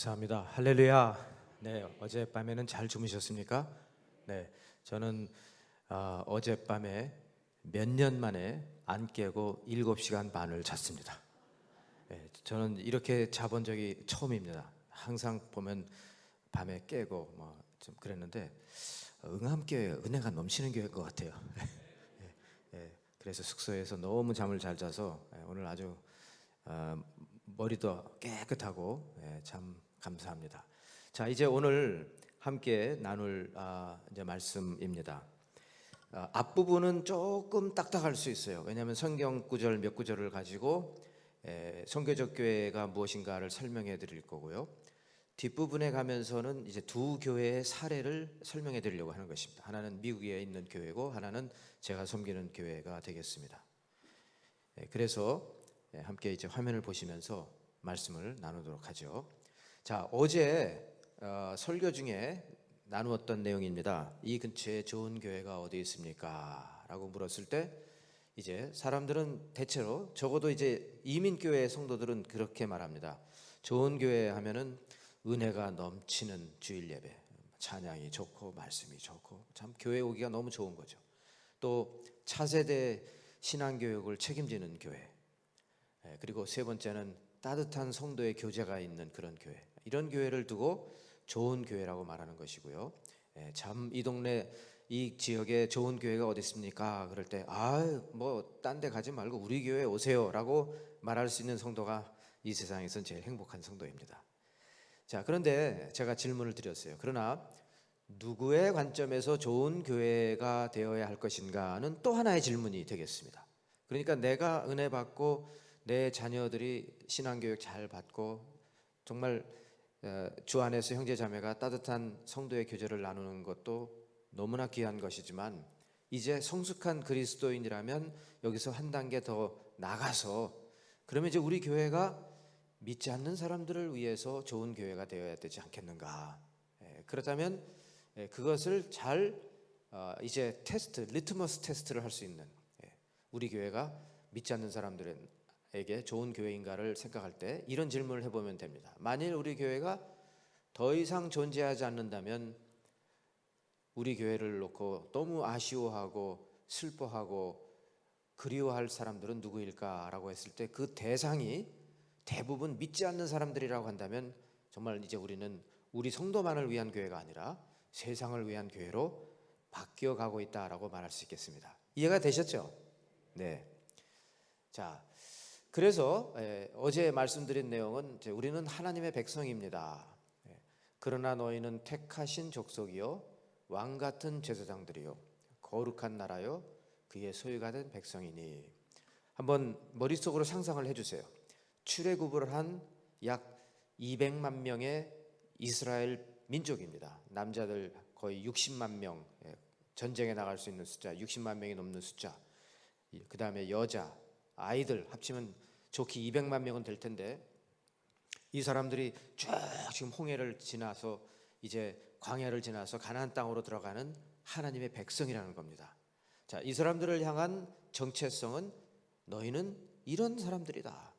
감사합니다. 할렐루야. 네, 어젯밤에는 잘 주무셨습니까? 네, 저는 어젯밤에 몇 년 만에 안 깨고 7시간 반을 잤습니다. 네, 저는 이렇게 자본 적이 처음입니다. 항상 보면 밤에 깨고 뭐 좀 그랬는데 응암교회 은혜가 넘치는 교회인 것 같아요. 그래서 숙소에서 너무 잠을 잘 자서 오늘 아주 머리도 깨끗하고 참 감사합니다. 자, 이제 오늘 함께 나눌 이제 말씀입니다. 앞부분은 조금 딱딱할 수 있어요. 왜냐하면 성경 구절 몇 구절을 가지고 선교적 교회가 무엇인가를 설명해 드릴 거고요. 뒷부분에 가면서는 이제 두 교회의 사례를 설명해 드리려고 하는 것입니다. 하나는 미국에 있는 교회고 하나는 제가 섬기는 교회가 되겠습니다. 그래서 함께 이제 화면을 보시면서 말씀을 나누도록 하죠. 자, 어제 설교 중에 나누었던 내용입니다. 이 근처에 좋은 교회가 어디 있습니까? 라고 물었을 때 이제 사람들은 대체로 적어도 이제 이민교회 성도들은 그렇게 말합니다. 좋은 교회 하면은 은혜가 넘치는 주일 예배, 찬양이 좋고 말씀이 좋고 참 교회 오기가 너무 좋은 거죠. 또 차세대 신앙교육을 책임지는 교회, 그리고 세 번째는 따뜻한 성도의 교제가 있는 그런 교회, 이런 교회를 두고 좋은 교회라고 말하는 것이고요. 참 이 동네 이 지역에 좋은 교회가 어디 있습니까? 그럴 때 뭐 딴 데 가지 말고 우리 교회 오세요 라고 말할 수 있는 성도가 이 세상에선 제일 행복한 성도입니다. 자, 그런데 제가 질문을 드렸어요. 그러나 누구의 관점에서 좋은 교회가 되어야 할 것인가는 또 하나의 질문이 되겠습니다. 그러니까 내가 은혜 받고 내 자녀들이 신앙교육 잘 받고 정말 주 안에서 형제자매가 따뜻한 성도의 교제를 나누는 것도 너무나 귀한 것이지만 이제 성숙한 그리스도인이라면 여기서 한 단계 더 나가서 그러면 이제 우리 교회가 믿지 않는 사람들을 위해서 좋은 교회가 되어야 되지 않겠는가. 그렇다면 그것을 잘 이제 테스트, 리트머스 테스트를 할 수 있는 우리 교회가 믿지 않는 사람들에게 좋은 교회인가를 생각할 때 이런 질문을 해보면 됩니다. 만일 우리 교회가 더 이상 존재하지 않는다면 우리 교회를 놓고 너무 아쉬워하고 슬퍼하고 그리워할 사람들은 누구일까라고 했을 때 그 대상이 대부분 믿지 않는 사람들이라고 한다면 정말 이제 우리는 우리 성도만을 위한 교회가 아니라 세상을 위한 교회로 바뀌어가고 있다라고 말할 수 있겠습니다. 이해가 되셨죠? 네. 자, 그래서 어제 말씀드린 내용은 이제 우리는 하나님의 백성입니다. 그러나 너희는 택하신 족속이요 왕 같은 제사장들이요 거룩한 나라요 그의 소유가 된 백성이니. 한번 머릿속으로 상상을 해주세요. 출애굽을 한 약 200만 명의 이스라엘 민족입니다. 남자들 거의 60만 명, 전쟁에 나갈 수 있는 숫자 60만 명이 넘는 숫자, 그 다음에 여자, 아이들 합치면 좋게 200만 명은 될 텐데 이 사람들이 쭉 지금 홍해를 지나서 이제 광야를 지나서 가나안 땅으로 들어가는 하나님의 백성이라는 겁니다. 자, 이 사람들을 향한 정체성은 너희는 이런 사람들이다.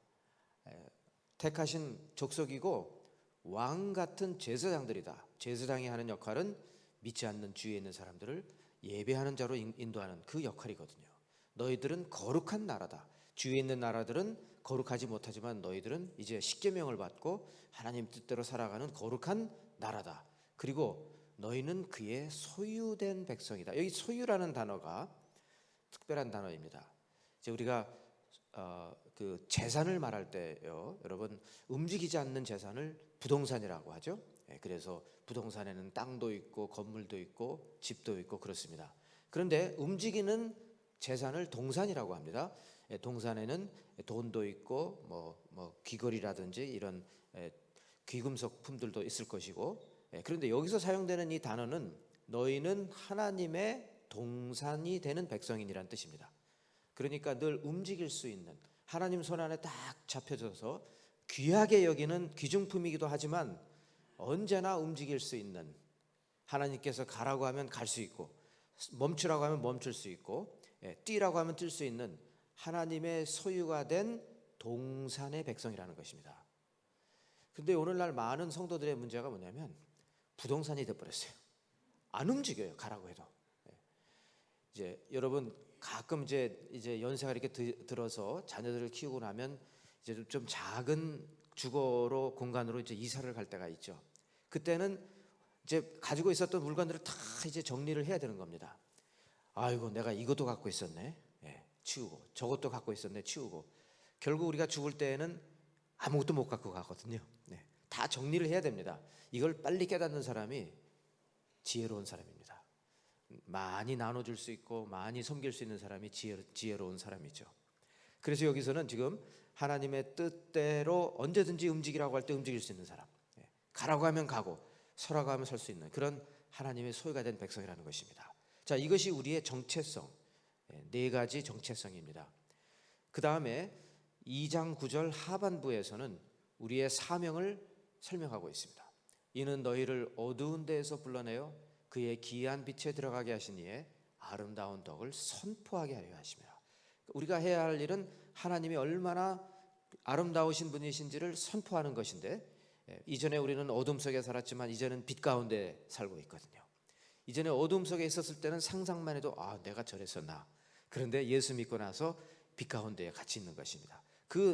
택하신 족속이고 왕 같은 제사장들이다. 제사장이 하는 역할은 믿지 않는 주위에 있는 사람들을 예배하는 자로 인도하는 그 역할이거든요. 너희들은 거룩한 나라다. 주위에 있는 나라들은 거룩하지 못하지만 너희들은 이제 십계명을 받고 하나님 뜻대로 살아가는 거룩한 나라다. 그리고 너희는 그의 소유된 백성이다. 여기 소유라는 단어가 특별한 단어입니다. 이제 우리가 그 재산을 말할 때요, 여러분 움직이지 않는 재산을 부동산이라고 하죠. 그래서 부동산에는 땅도 있고 건물도 있고 집도 있고 그렇습니다. 그런데 움직이는 재산을 동산이라고 합니다. 동산에는 돈도 있고 뭐 귀걸이라든지 이런 귀금속품들도 있을 것이고, 그런데 여기서 사용되는 이 단어는 너희는 하나님의 동산이 되는 백성인이란 뜻입니다. 그러니까 늘 움직일 수 있는 하나님 손 안에 딱 잡혀져서 귀하게 여기는 귀중품이기도 하지만 언제나 움직일 수 있는, 하나님께서 가라고 하면 갈 수 있고 멈추라고 하면 멈출 수 있고 뛰라고 하면 뛸 수 있는 하나님의 소유가 된 동산의 백성이라는 것입니다. 근데 오늘날 많은 성도들의 문제가 뭐냐면 부동산이 돼버렸어요. 안 움직여요. 가라고 해도. 이제 여러분 가끔 이제 연세가 이렇게 들어서 자녀들을 키우고 나면 이제 좀 작은 주거로 공간으로 이제 이사를 갈 때가 있죠. 그때는 이제 가지고 있었던 물건들을 다 이제 정리를 해야 되는 겁니다. 아이고 내가 이것도 갖고 있었네. 치우고 저것도 갖고 있었네. 치우고 결국 우리가 죽을 때에는 아무것도 못 갖고 가거든요. 다 정리를 해야 됩니다. 이걸 빨리 깨닫는 사람이 지혜로운 사람입니다. 많이 나눠줄 수 있고 많이 섬길 수 있는 사람이 지혜로운 사람이죠. 그래서 여기서는 지금 하나님의 뜻대로 언제든지 움직이라고 할 때 움직일 수 있는 사람, 가라고 하면 가고 서라고 하면 설 수 있는 그런 하나님의 소유가 된 백성이라는 것입니다. 자, 이것이 우리의 정체성, 네 가지 정체성입니다. 그 다음에 2장 9절 하반부에서는 우리의 사명을 설명하고 있습니다. 이는 너희를 어두운 데에서 불러내어 그의 기이한 빛에 들어가게 하시니에 아름다운 덕을 선포하게 하려 하심이라. 우리가 해야 할 일은 하나님이 얼마나 아름다우신 분이신지를 선포하는 것인데, 이전에 우리는 어둠 속에 살았지만 이제는 빛 가운데 살고 있거든요. 이전에 어둠 속에 있었을 때는 상상만 해도 내가 저랬었나. 그런데 예수 믿고 나서 빛 가운데에 같이 있는 것입니다.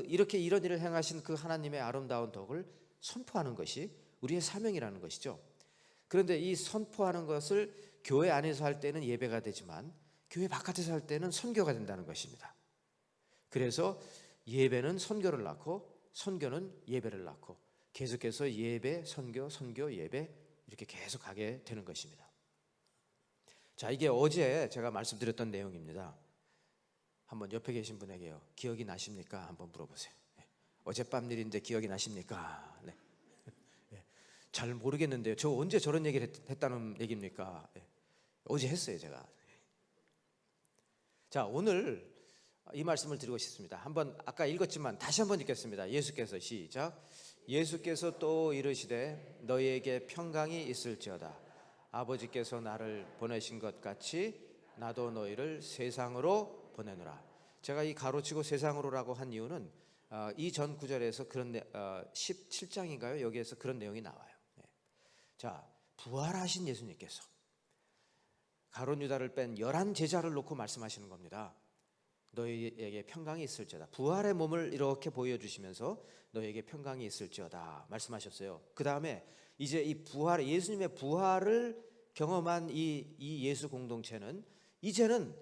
이렇게 이런 일을 행하신 그 하나님의 아름다운 덕을 선포하는 것이 우리의 사명이라는 것이죠. 그런데 이 선포하는 것을 교회 안에서 할 때는 예배가 되지만 교회 바깥에서 할 때는 선교가 된다는 것입니다. 그래서 예배는 선교를 낳고 선교는 예배를 낳고 계속해서 예배, 선교, 선교, 예배 이렇게 계속 가게 되는 것입니다. 자, 이게 어제 제가 말씀드렸던 내용입니다. 한번 옆에 계신 분에게요, 기억이 나십니까? 한번 물어보세요. 어젯밤 일인데 기억이 나십니까? 네. 잘 모르겠는데요. 저 언제 저런 얘기를 했다는 얘기입니까? 어제 했어요, 제가. 자, 오늘 이 말씀을 드리고 싶습니다. 한번 아까 읽었지만 다시 한번 읽겠습니다. 예수께서 시작. 예수께서 또 이르시되 너희에게 평강이 있을지어다. 아버지께서 나를 보내신 것 같이 나도 너희를 세상으로 보내노라. 제가 이 가로치고 세상으로라고 한 이유는 이 전 구절에서 그런 17장인가요? 여기에서 그런 내용이 나와요. 자, 부활하신 예수님께서 가룟 유다를 뺀 11 제자를 놓고 말씀하시는 겁니다. 너희에게 평강이 있을지어다. 부활의 몸을 이렇게 보여주시면서 너희에게 평강이 있을지어다 말씀하셨어요. 그 다음에 이제 이 부활, 예수님의 부활을 경험한 이 예수 공동체는 이제는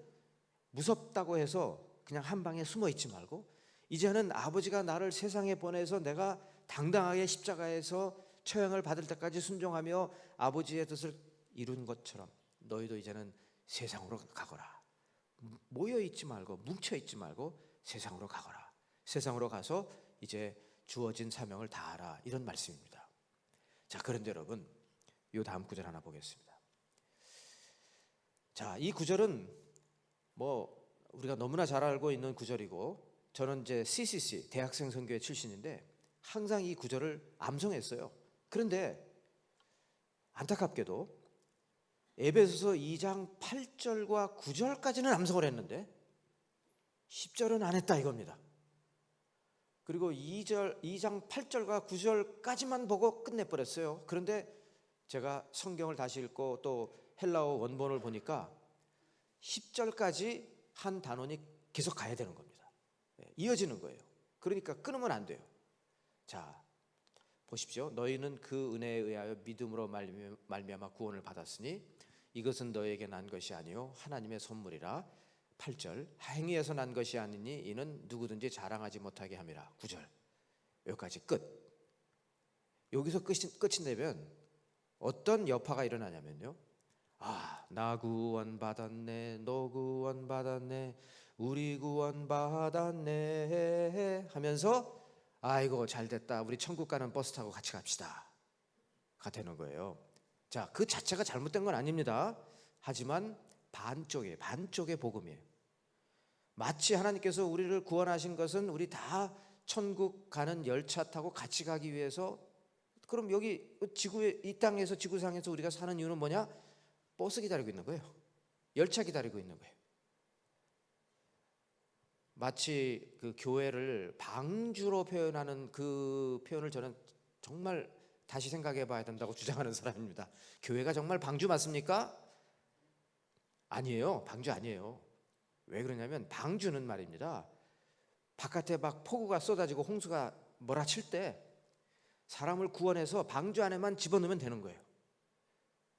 무섭다고 해서 그냥 한 방에 숨어 있지 말고 이제는 아버지가 나를 세상에 보내서 내가 당당하게 십자가에서 처형을 받을 때까지 순종하며 아버지의 뜻을 이룬 것처럼 너희도 이제는 세상으로 가거라. 모여 있지 말고 뭉쳐 있지 말고 세상으로 가거라. 세상으로 가서 이제 주어진 사명을 다하라. 이런 말씀입니다. 자, 그런데 여러분, 이 다음 구절 하나 보겠습니다. 자, 이 구절은 우리가 너무나 잘 알고 있는 구절이고, 저는 이제 CCC 대학생 선교회 출신인데 항상 이 구절을 암송했어요. 그런데 안타깝게도 에베소서 2장 8절과 9절까지는 암송을 했는데 10절은 안 했다 이겁니다. 그리고 2장 8절과 9절까지만 보고 끝내버렸어요. 그런데 제가 성경을 다시 읽고 또 헬라어 원본을 보니까 10절까지 한 단원이 계속 가야 되는 겁니다. 이어지는 거예요. 그러니까 끊으면 안 돼요. 자, 보십시오. 너희는 그 은혜에 의하여 믿음으로 말미암아 구원을 받았으니 이것은 너희에게 난 것이 아니요 하나님의 선물이라. 8절 행위에서 난 것이 아니니 이는 누구든지 자랑하지 못하게 함이라. 9절 여기까지 끝. 여기서 끝이 되면 어떤 여파가 일어나냐면요, 나 구원 받았네, 너 구원 받았네, 우리 구원 받았네 하면서 아이고 잘됐다, 우리 천국 가는 버스 타고 같이 갑시다 가 되는 거예요. 자, 그 자체가 잘못된 건 아닙니다. 하지만 반쪽의 복음이에요. 마치 하나님께서 우리를 구원하신 것은 우리 다 천국 가는 열차 타고 같이 가기 위해서. 그럼 여기 지구에, 이 땅에서 지구상에서 우리가 사는 이유는 뭐냐? 버스 기다리고 있는 거예요. 열차 기다리고 있는 거예요. 마치 그 교회를 방주로 표현하는 그 표현을 저는 정말 다시 생각해 봐야 된다고 주장하는 사람입니다. 교회가 정말 방주 맞습니까? 아니에요. 방주 아니에요. 왜 그러냐면 방주는 말입니다, 바깥에 막 폭우가 쏟아지고 홍수가 몰아칠 때 사람을 구원해서 방주 안에만 집어넣으면 되는 거예요.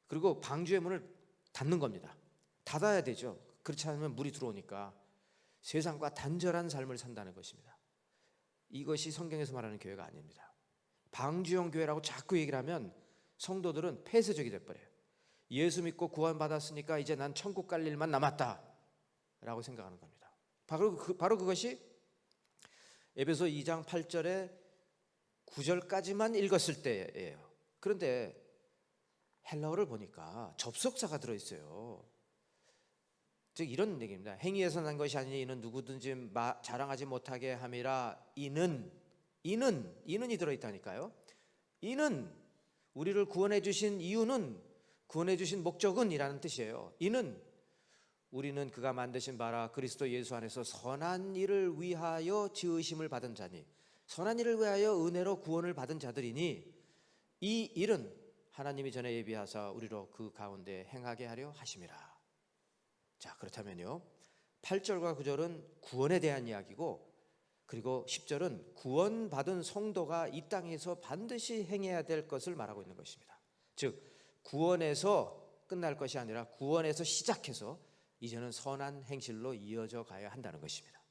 그리고 방주의 문을 닫는 겁니다. 닫아야 되죠. 그렇지 않으면 물이 들어오니까. 세상과 단절한 삶을 산다는 것입니다. 이것이 성경에서 말하는 교회가 아닙니다. 방주형 교회라고 자꾸 얘기를 하면 성도들은 폐쇄적이 돼버려요. 예수 믿고 구원받았으니까 이제 난 천국 갈 일만 남았다 라고 생각하는 겁니다. 바로 그것이 에베소 2장 8절에 9절까지만 읽었을 때예요. 그런데 헬라어를 보니까 접속사가 들어있어요. 즉 이런 얘기입니다. 행위에서 난 것이 아니니 이는 누구든지 자랑하지 못하게 함이라. 이는이 들어있다니까요. 이는, 우리를 구원해 주신 이유는, 구원해 주신 목적은 이라는 뜻이에요. 이는 우리는 그가 만드신 바라 그리스도 예수 안에서 선한 일을 위하여 지으심을 받은 자니, 선한 일을 위하여 은혜로 구원을 받은 자들이니 이 일은 하나님이 전에 예비하사 우리로 그 가운데 행하게 하려 하심이라. 자, 그렇다면요, 8절과 9절은 구원에 대한 이야기고, 그리고 10절은 구원받은 성도가 이 땅에서 반드시 행해야 될 것을 말하고 있는 것입니다. 즉 구원에서 끝날 것이 아니라 구원에서 시작해서 이제는 선한 행실로 이어져 가야 한다는 것입니다.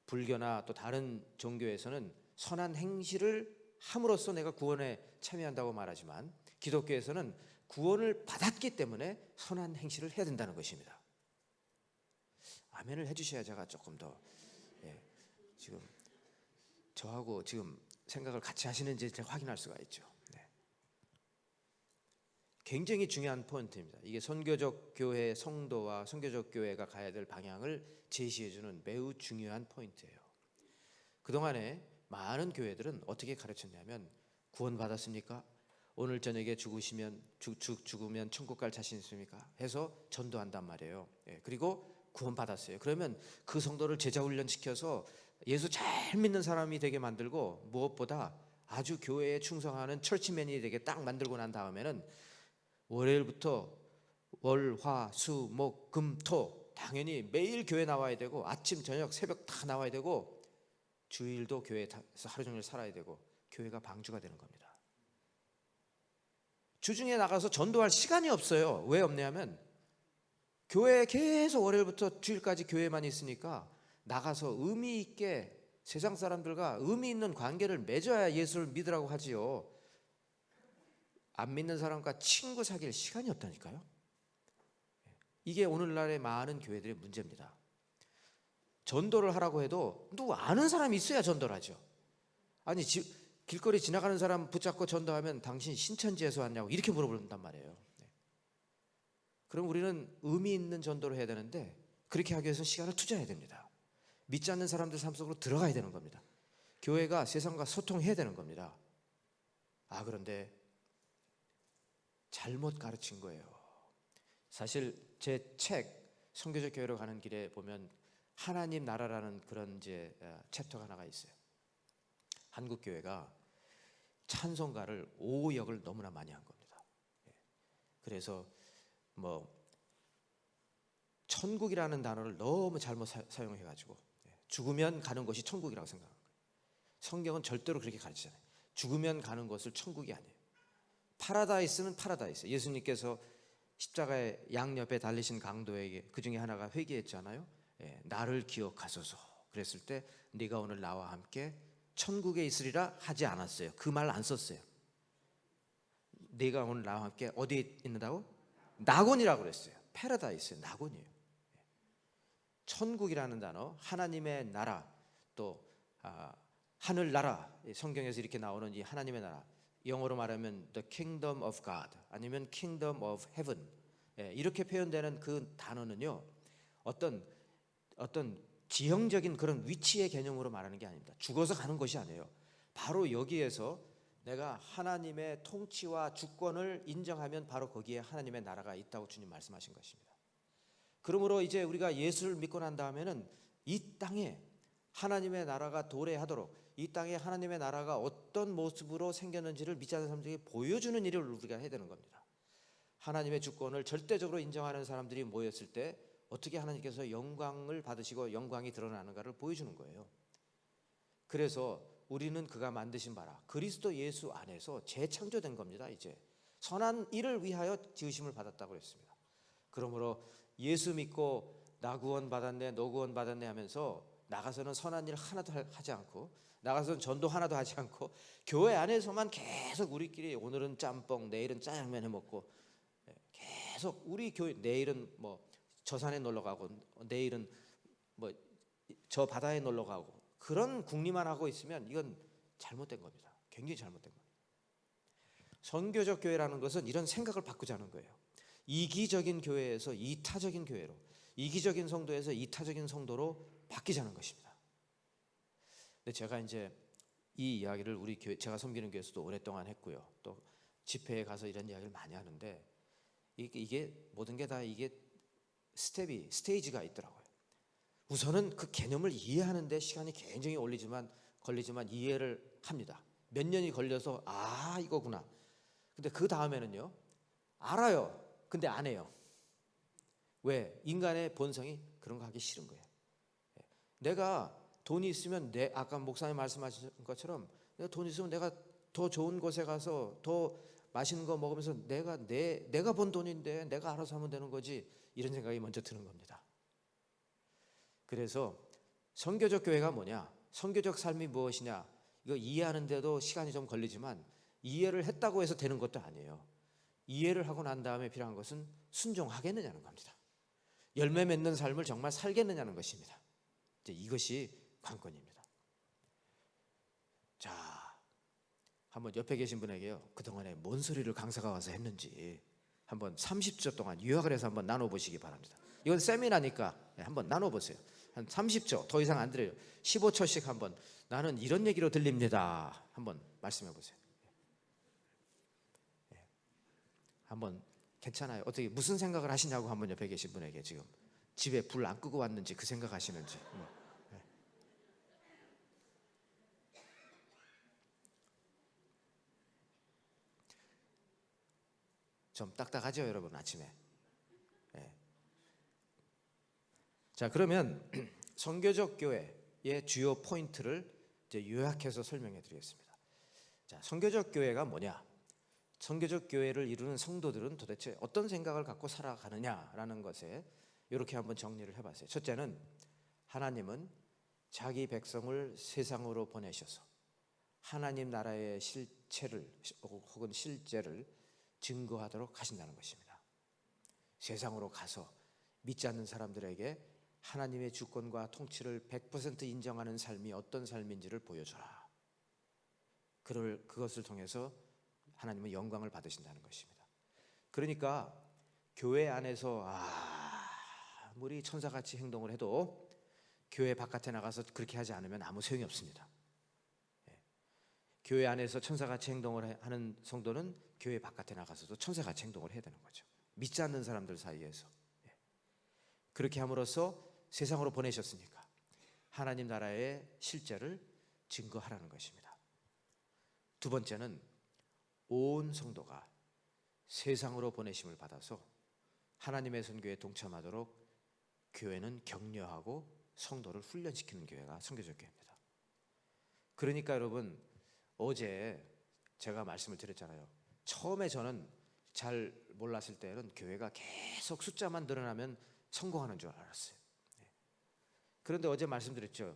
불교나 또 다른 종교에서는 선한 행실을 함으로써 내가 구원에 참여한다고 말하지만, 기독교에서는 구원을 받았기 때문에 선한 행실을 해야 된다는 것입니다. 아멘을 해주셔야 제가 조금 더 지금 저하고 지금 생각을 같이 하시는지 제가 확인할 수가 있죠. 굉장히 중요한 포인트입니다. 이게 선교적 교회 성도와 선교적 교회가 가야 될 방향을 제시해주는 매우 중요한 포인트예요. 그동안에 많은 교회들은 어떻게 가르쳤냐면, 구원받았습니까? 오늘 저녁에 죽으면 천국 갈 자신 있습니까? 해서 전도한단 말이에요. 그리고 구원받았어요. 그러면 그 성도를 제자 훈련시켜서 예수 잘 믿는 사람이 되게 만들고, 무엇보다 아주 교회에 충성하는 철치맨이 되게 딱 만들고 난 다음에는 월요일부터 월, 화, 수, 목, 금, 토 당연히 매일 교회 나와야 되고, 아침 저녁 새벽 다 나와야 되고, 주일도 교회에서 하루 종일 살아야 되고, 교회가 방주가 되는 겁니다. 주중에 나가서 전도할 시간이 없어요. 왜 없냐면 교회에 계속 월요일부터 주일까지 교회만 있으니까 나가서 의미 있게 세상 사람들과 의미 있는 관계를 맺어야 예수를 믿으라고 하지요. 안 믿는 사람과 친구 사귈 시간이 없다니까요. 이게 오늘날의 많은 교회들의 문제입니다. 전도를 하라고 해도 누구 아는 사람이 있어야 전도를 하죠. 아니 길거리 지나가는 사람 붙잡고 전도하면 당신 신천지에서 왔냐고 이렇게 물어본단 말이에요. 그럼 우리는 의미 있는 전도를 해야 되는데, 그렇게 하기 위해서 시간을 투자해야 됩니다. 믿지 않는 사람들 삶 속으로 들어가야 되는 겁니다. 교회가 세상과 소통해야 되는 겁니다. 그런데 잘못 가르친 거예요. 사실 제 책 선교적 교회로 가는 길에 보면 하나님 나라라는 그런 이제 챕터가 하나가 있어요. 한국 교회가 찬송가를 5억을 너무나 많이 한 겁니다. 그래서 천국이라는 단어를 너무 잘못 사용해가지고 죽으면 가는 것이 천국이라고 생각한 거예요. 성경은 절대로 그렇게 가르치잖아요. 죽으면 가는 것을 천국이 아니에요. 파라다이스는 파라다이스. 예수님께서 십자가의 양옆에 달리신 강도에게 그 중에 하나가 회개했잖아요. 나를 기억하소서 그랬을 때 네가 오늘 나와 함께 천국에 있으리라 하지 않았어요. 그 말 안 썼어요. 네가 오늘 나와 함께 어디에 있는다고? 낙원이라고 그랬어요. 패러다이스, 낙원이에요. 천국이라는 단어, 하나님의 나라, 또 하늘나라, 성경에서 이렇게 나오는 이 하나님의 나라, 영어로 말하면 The Kingdom of God 아니면 Kingdom of Heaven, 이렇게 표현되는 그 단어는요, 어떤 지형적인 그런 위치의 개념으로 말하는 게 아닙니다. 죽어서 가는 것이 아니에요. 바로 여기에서 내가 하나님의 통치와 주권을 인정하면 바로 거기에 하나님의 나라가 있다고 주님 말씀하신 것입니다. 그러므로 이제 우리가 예수를 믿고 난 다음에는 이 땅에 하나님의 나라가 도래하도록, 이 땅에 하나님의 나라가 어떤 모습으로 생겼는지를 믿지 않는 사람들에게 보여주는 일을 우리가 해야 되는 겁니다. 하나님의 주권을 절대적으로 인정하는 사람들이 모였을 때 어떻게 하나님께서 영광을 받으시고 영광이 드러나는가를 보여주는 거예요. 그래서 우리는 그가 만드신 바라 그리스도 예수 안에서 재창조된 겁니다. 이제 선한 일을 위하여 지으심을 받았다고 했습니다. 그러므로 예수 믿고 나 구원 받았네 너 구원 받았네 하면서 나가서는 선한 일 하나도 하지 않고 나가서는 전도 하나도 하지 않고 교회 안에서만 계속 우리끼리 오늘은 짬뽕 내일은 짜장면 해 먹고 계속 우리 교회 내일은 뭐 저 산에 놀러 가고 내일은 뭐 저 바다에 놀러 가고 그런 궁리만 하고 있으면 이건 잘못된 겁니다. 굉장히 잘못된 겁니다. 선교적 교회라는 것은 이런 생각을 바꾸자는 거예요. 이기적인 교회에서 이타적인 교회로, 이기적인 성도에서 이타적인 성도로 바뀌자는 것입니다. 근데 제가 이제 이 이야기를 우리 교회, 제가 섬기는 교회에서도 오랫동안 했고요. 또 집회에 가서 이런 이야기를 많이 하는데 이게 모든 게 다 이게 스테이지가 있더라고요. 우선은 그 개념을 이해하는데 시간이 굉장히 걸리지만 이해를 합니다. 몇 년이 걸려서 이거구나. 근데 그 다음에는요, 알아요. 근데 안 해요. 왜? 인간의 본성이 그런 거 하기 싫은 거예요. 내가 돈이 있으면 아까 목사님 말씀하신 것처럼 내가 돈 있으면 내가 더 좋은 곳에 가서 더 맛있는 거 먹으면서 내가 번 돈인데 내가 알아서 하면 되는 거지, 이런 생각이 먼저 드는 겁니다. 그래서 선교적 교회가 뭐냐, 선교적 삶이 무엇이냐, 이거 이해하는데도 시간이 좀 걸리지만 이해를 했다고 해서 되는 것도 아니에요. 이해를 하고 난 다음에 필요한 것은 순종하겠느냐는 겁니다. 열매 맺는 삶을 정말 살겠느냐는 것입니다. 이제 이것이 관건입니다. 자, 한번 옆에 계신 분에게요, 그동안에 뭔 소리를 강사가 와서 했는지 한번 30초 동안 요약을 해서 한번 나눠보시기 바랍니다. 이건 세미나니까 한번 나눠보세요. 한 30초, 더 이상 안 드려요. 15초씩 한번 나는 이런 얘기로 들립니다. 한번 말씀해 보세요. 한번 괜찮아요. 어떻게 무슨 생각을 하시냐고 한번 옆에 계신 분에게 지금 집에 불 안 끄고 왔는지 그 생각하시는지. 좀 딱딱하죠, 여러분 아침에. 자, 그러면 선교적 교회의 주요 포인트를 이제 요약해서 설명해 드리겠습니다. 자, 선교적 교회가 뭐냐? 선교적 교회를 이루는 성도들은 도대체 어떤 생각을 갖고 살아가느냐라는 것에 이렇게 한번 정리를 해봤어요. 첫째는 하나님은 자기 백성을 세상으로 보내셔서 하나님 나라의 실체를 혹은 실제를 증거하도록 하신다는 것입니다. 세상으로 가서 믿지 않는 사람들에게 하나님의 주권과 통치를 100% 인정하는 삶이 어떤 삶인지를 보여줘라. 그것을 통해서 하나님은 영광을 받으신다는 것입니다. 그러니까 교회 안에서 아무리 천사같이 행동을 해도 교회 바깥에 나가서 그렇게 하지 않으면 아무 소용이 없습니다. 교회 안에서 천사같이 행동을 하는 성도는 교회 바깥에 나가서도 천사같이 행동을 해야 되는 거죠. 믿지 않는 사람들 사이에서. 그렇게 함으로써 세상으로 보내셨으니까 하나님 나라의 실제를 증거하라는 것입니다. 두 번째는 온 성도가 세상으로 보내심을 받아서 하나님의 선교에 동참하도록 교회는 격려하고 성도를 훈련시키는 교회가 선교적 교회입니다. 그러니까 여러분, 어제 제가 말씀을 드렸잖아요. 처음에 저는 잘 몰랐을 때는 교회가 계속 숫자만 늘어나면 성공하는 줄 알았어요. 그런데 어제 말씀드렸죠.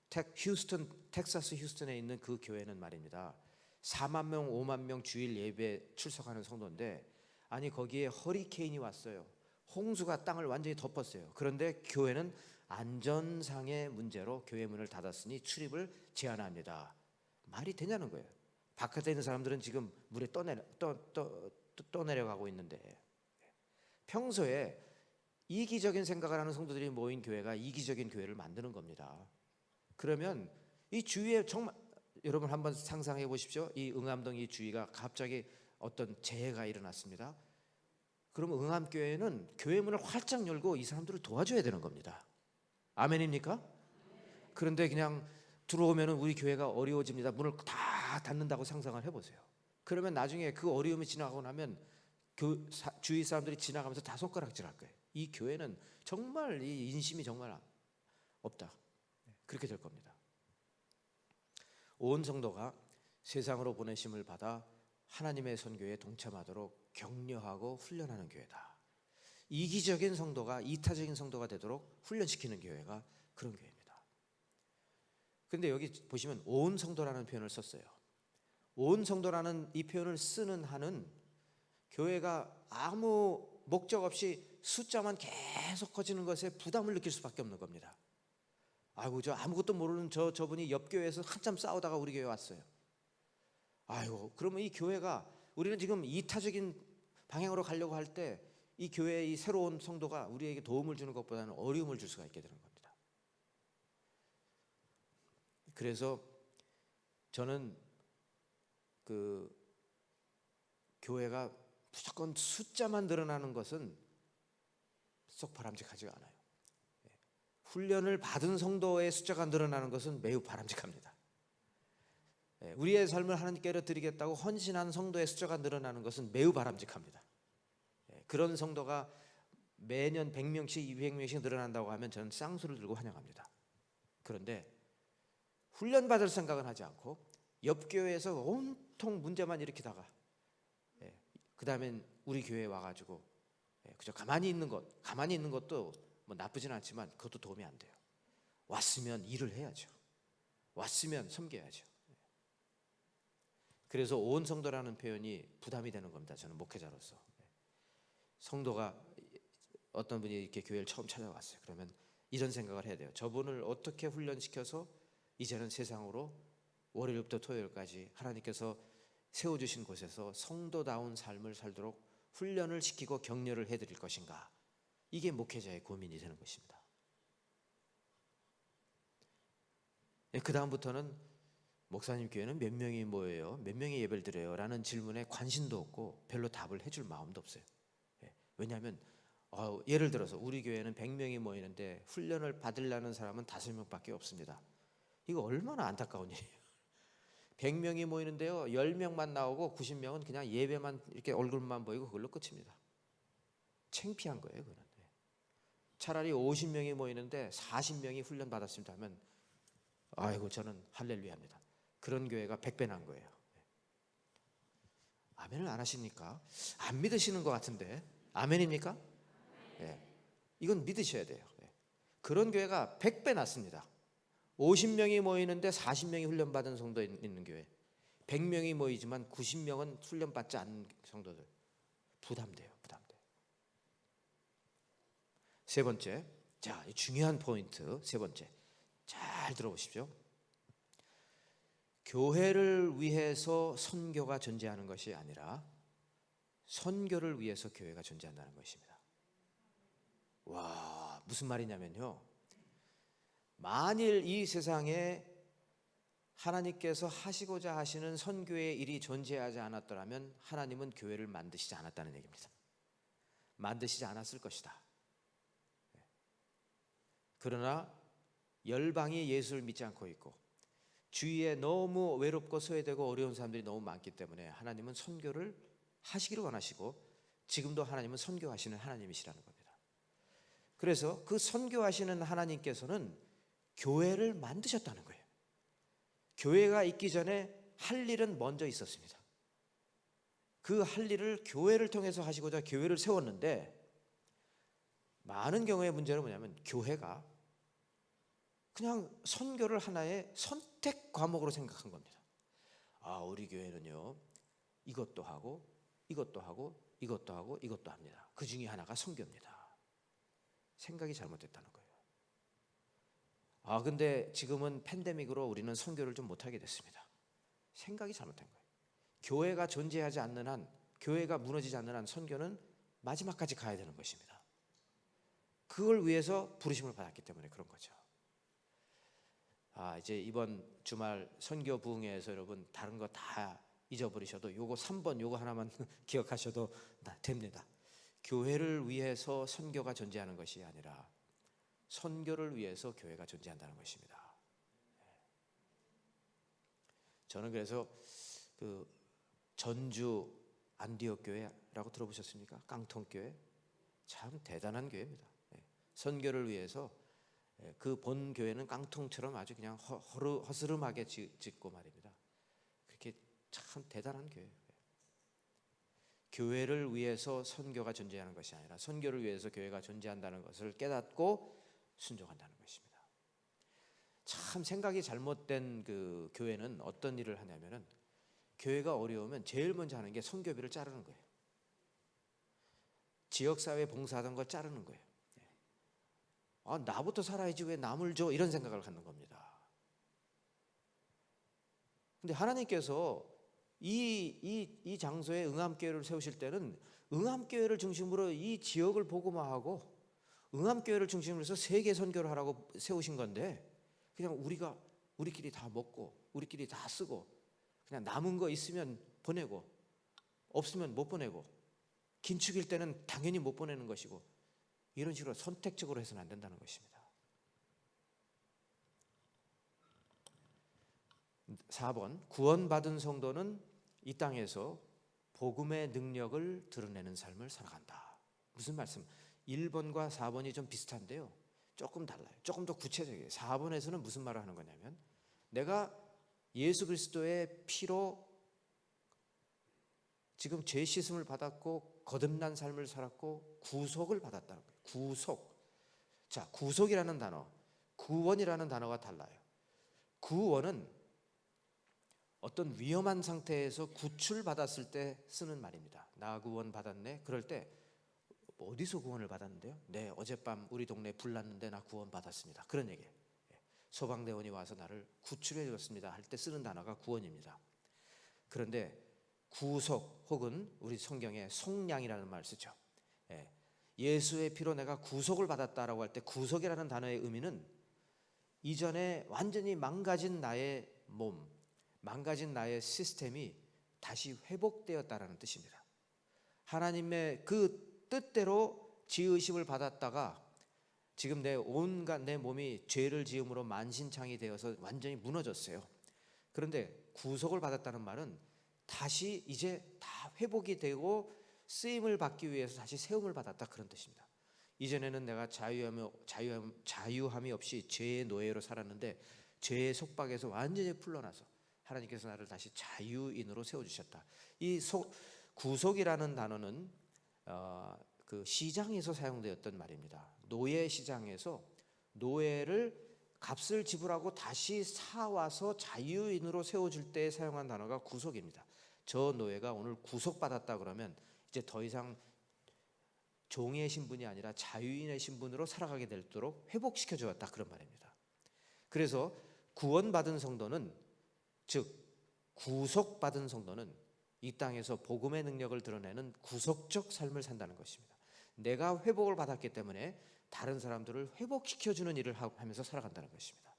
텍사스 휴스턴에 있는 그 교회는 말입니다, 4만 명, 5만 명 주일 예배 출석하는 성도인데, 아니 거기에 허리케인이 왔어요. 홍수가 땅을 완전히 덮었어요. 그런데 교회는 안전상의 문제로 교회 문을 닫았으니 출입을 제한합니다. 말이 되냐는 거예요. 바깥에 있는 사람들은 지금 물에 떠내려가고 있는데, 평소에 이기적인 생각을 하는 성도들이 모인 교회가 이기적인 교회를 만드는 겁니다. 그러면 이 주위에 정말 여러분 한번 상상해 보십시오. 이 응암동 이 주위가 갑자기 어떤 재해가 일어났습니다. 그러면 응암교회는 교회 문을 활짝 열고 이 사람들을 도와줘야 되는 겁니다. 아멘입니까? 그런데 그냥 들어오면은 우리 교회가 어려워집니다. 문을 다 닫는다고 상상을 해보세요. 그러면 나중에 그 어려움이 지나가고 나면 주위 사람들이 지나가면서 다 손가락질할 거예요. 이 교회는 정말 이 인심이 정말 없다. 그렇게 될 겁니다. 온 성도가 세상으로 보내심을 받아 하나님의 선교에 동참하도록 격려하고 훈련하는 교회다. 이기적인 성도가 이타적인 성도가 되도록 훈련시키는 교회가 그런 교회입니다. 근데 여기 보시면 온 성도라는 표현을 썼어요. 온 성도라는 이 표현을 쓰는 한은 교회가 아무 목적 없이 숫자만 계속 커지는 것에 부담을 느낄 수밖에 없는 겁니다. 아이고, 저 아무것도 모르는 저분이 옆 교회에서 한참 싸우다가 우리 교회 왔어요. 아이고, 그러면 이 교회가, 우리는 지금 이타적인 방향으로 가려고 할 때 이 교회의 이 새로운 성도가 우리에게 도움을 주는 것보다는 어려움을 줄 수가 있게 되는 겁니다. 그래서 저는 그 교회가 무조건 숫자만 늘어나는 것은 썩 바람직하지가 않아요. 훈련을 받은 성도의 숫자가 늘어나는 것은 매우 바람직합니다. 우리의 삶을 하나님께로 드리겠다고 헌신한 성도의 숫자가 늘어나는 것은 매우 바람직합니다. 그런 성도가 매년 100명씩 200명씩 늘어난다고 하면 저는 쌍수를 들고 환영합니다. 그런데 훈련받을 생각은 하지 않고 옆 교회에서 온통 문제만 일으키다가 그 다음엔 우리 교회에 와가지고 그저 가만히 있는 것도 뭐 나쁘진 않지만 그것도 도움이 안 돼요. 왔으면 일을 해야죠. 왔으면 섬겨야죠. 그래서 온 성도라는 표현이 부담이 되는 겁니다. 저는 목회자로서. 성도가 어떤 분이 이렇게 교회를 처음 찾아왔어요. 그러면 이런 생각을 해야 돼요. 저분을 어떻게 훈련시켜서 이제는 세상으로 월요일부터 토요일까지 하나님께서 세워주신 곳에서 성도다운 삶을 살도록 훈련을 시키고 격려를 해드릴 것인가. 이게 목회자의 고민이 되는 것입니다. 그 다음부터는 목사님 교회는 몇 명이 모여요? 몇 명이 예배를 드려요? 라는 질문에 관심도 없고 별로 답을 해줄 마음도 없어요. 왜냐하면 예를 들어서 우리 교회는 100명이 모이는데 훈련을 받으려는 사람은 5명밖에 없습니다. 이거 얼마나 안타까운 일이에요. 100명이 모이는데요, 10명만 나오고 90명은 그냥 예배만 이렇게 얼굴만 보이고 그걸로 끝입니다. 창피한 거예요, 그거는. 차라리 50명이 모이는데 40명이 훈련 받았습니다 하면 아이고, 저는 할렐루야입니다. 그런 교회가 100배 난 거예요. 아멘을 안 하십니까? 안 믿으시는 것 같은데. 아멘입니까? 네. 이건 믿으셔야 돼요. 그런 교회가 100배 낫습니다. 50명이 모이는데 40명이 훈련받은 성도 있는 교회, 100명이 모이지만 90명은 훈련받지 않는 성도들, 부담돼요. 세 번째, 자, 중요한 포인트 세 번째, 잘 들어보십시오. 교회를 위해서 선교가 존재하는 것이 아니라 선교를 위해서 교회가 존재한다는 것입니다. 와, 무슨 말이냐면요, 만일 이 세상에 하나님께서 하시고자 하시는 선교의 일이 존재하지 않았더라면 하나님은 교회를 만드시지 않았다는 얘기입니다. 만드시지 않았을 것이다. 그러나 열방이 예수를 믿지 않고 있고 주위에 너무 외롭고 소외되고 어려운 사람들이 너무 많기 때문에 하나님은 선교를 하시기를 원하시고 지금도 하나님은 선교하시는 하나님이시라는 겁니다. 그래서 그 선교하시는 하나님께서는 교회를 만드셨다는 거예요. 교회가 있기 전에 할 일은 먼저 있었습니다. 그 할 일을 교회를 통해서 하시고자 교회를 세웠는데, 많은 경우의 문제는 뭐냐면 교회가 그냥 선교를 하나의 선택 과목으로 생각한 겁니다. 아, 우리 교회는요, 이것도 하고 이것도 하고 이것도 하고 이것도 합니다. 그 중에 하나가 선교입니다. 생각이 잘못됐다는 거예요. 아, 근데 지금은 팬데믹으로 우리는 선교를 좀 못하게 됐습니다. 생각이 잘못된 거예요. 교회가 존재하지 않는 한, 교회가 무너지지 않는 한 선교는 마지막까지 가야 되는 것입니다. 그걸 위해서 부르심을 받았기 때문에 그런 거죠. 아, 이제 이번 주말 선교 부흥회에서 여러분 다른 거 다 잊어버리셔도 요거 3번 요거 하나만 기억하셔도 됩니다. 교회를 위해서 선교가 존재하는 것이 아니라 선교를 위해서 교회가 존재한다는 것입니다. 저는 그래서 그 전주 안디옥 교회라고 들어보셨습니까? 깡통교회. 참 대단한 교회입니다. 선교를 위해서 그 본 교회는 깡통처럼 아주 그냥 허스름하게 짓고 말입니다. 그렇게 참 대단한 교회예요. 교회를 위해서 선교가 존재하는 것이 아니라 선교를 위해서 교회가 존재한다는 것을 깨닫고 순종한다는 것입니다. 참 생각이 잘못된 그 교회는 어떤 일을 하냐면은 교회가 어려우면 제일 먼저 하는 게 선교비를 자르는 거예요. 지역사회 봉사하던 거 자르는 거예요. 아, 나부터 살아야지 왜 남을 줘, 이런 생각을 갖는 겁니다. 근데 하나님께서 이 장소에 응암교회를 세우실 때는 응암교회를 중심으로 이 지역을 복음화하고 응암교회를 중심으로 해서 세계 선교를 하라고 세우신 건데, 그냥 우리끼리 다 먹고 우리끼리 다 쓰고 그냥 남은 거 있으면 보내고 없으면 못 보내고 긴축일 때는 당연히 못 보내는 것이고, 이런 식으로 선택적으로 해서는 안 된다는 것입니다. 4번, 구원받은 성도는 이 땅에서 복음의 능력을 드러내는 삶을 살아간다. 무슨 말씀? 1번과 4번이 좀 비슷한데요, 조금 달라요. 조금 더 구체적이에요. 4번에서는 무슨 말을 하는 거냐면, 내가 예수 그리스도의 피로 지금 죄 씻음을 받았고 거듭난 삶을 살았고 구속을 받았다는 거예요. 구속. 자, 구속이라는 단어, 구원이라는 단어가 달라요. 구원은 어떤 위험한 상태에서 구출받았을 때 쓰는 말입니다. 나 구원 받았네. 그럴 때 어디서 구원을 받았는데요? 네, 어젯밤 우리 동네에 불 났는데 나 구원 받았습니다. 그런 얘기예요. 소방대원이 와서 나를 구출해 줬습니다 할 때 쓰는 단어가 구원입니다. 그런데 구속 혹은 우리 성경에 속량이라는 말을 쓰죠. 예수의 피로 내가 구속을 받았다라고 할 때 구속이라는 단어의 의미는 이전에 완전히 망가진 나의 몸, 망가진 나의 시스템이 다시 회복되었다라는 뜻입니다. 하나님의 그 뜻대로 지으심을 받았다가 지금 내 온갖 내 몸이 죄를 지음으로 만신창이 되어서 완전히 무너졌어요. 그런데 구속을 받았다는 말은 다시 이제 다 회복이 되고 쓰임을 받기 위해서 다시 세움을 받았다, 그런 뜻입니다. 이전에는 내가 자유함이 없이 죄의 노예로 살았는데 죄의 속박에서 완전히 풀려나서 하나님께서 나를 다시 자유인으로 세워주셨다. 이 구속이라는 단어는 그 시장에서 사용되었던 말입니다. 노예 시장에서 노예를 값을 지불하고 다시 사와서 자유인으로 세워줄 때 사용한 단어가 구속입니다. 저 노예가 오늘 구속받았다 그러면 이제 더 이상 종의 신분이 아니라 자유인의 신분으로 살아가게 되도록 회복시켜 주었다, 그런 말입니다. 그래서 구원받은 성도는, 즉 구속받은 성도는 이 땅에서 복음의 능력을 드러내는 구속적 삶을 산다는 것입니다. 내가 회복을 받았기 때문에 다른 사람들을 회복시켜주는 일을 하면서 살아간다는 것입니다.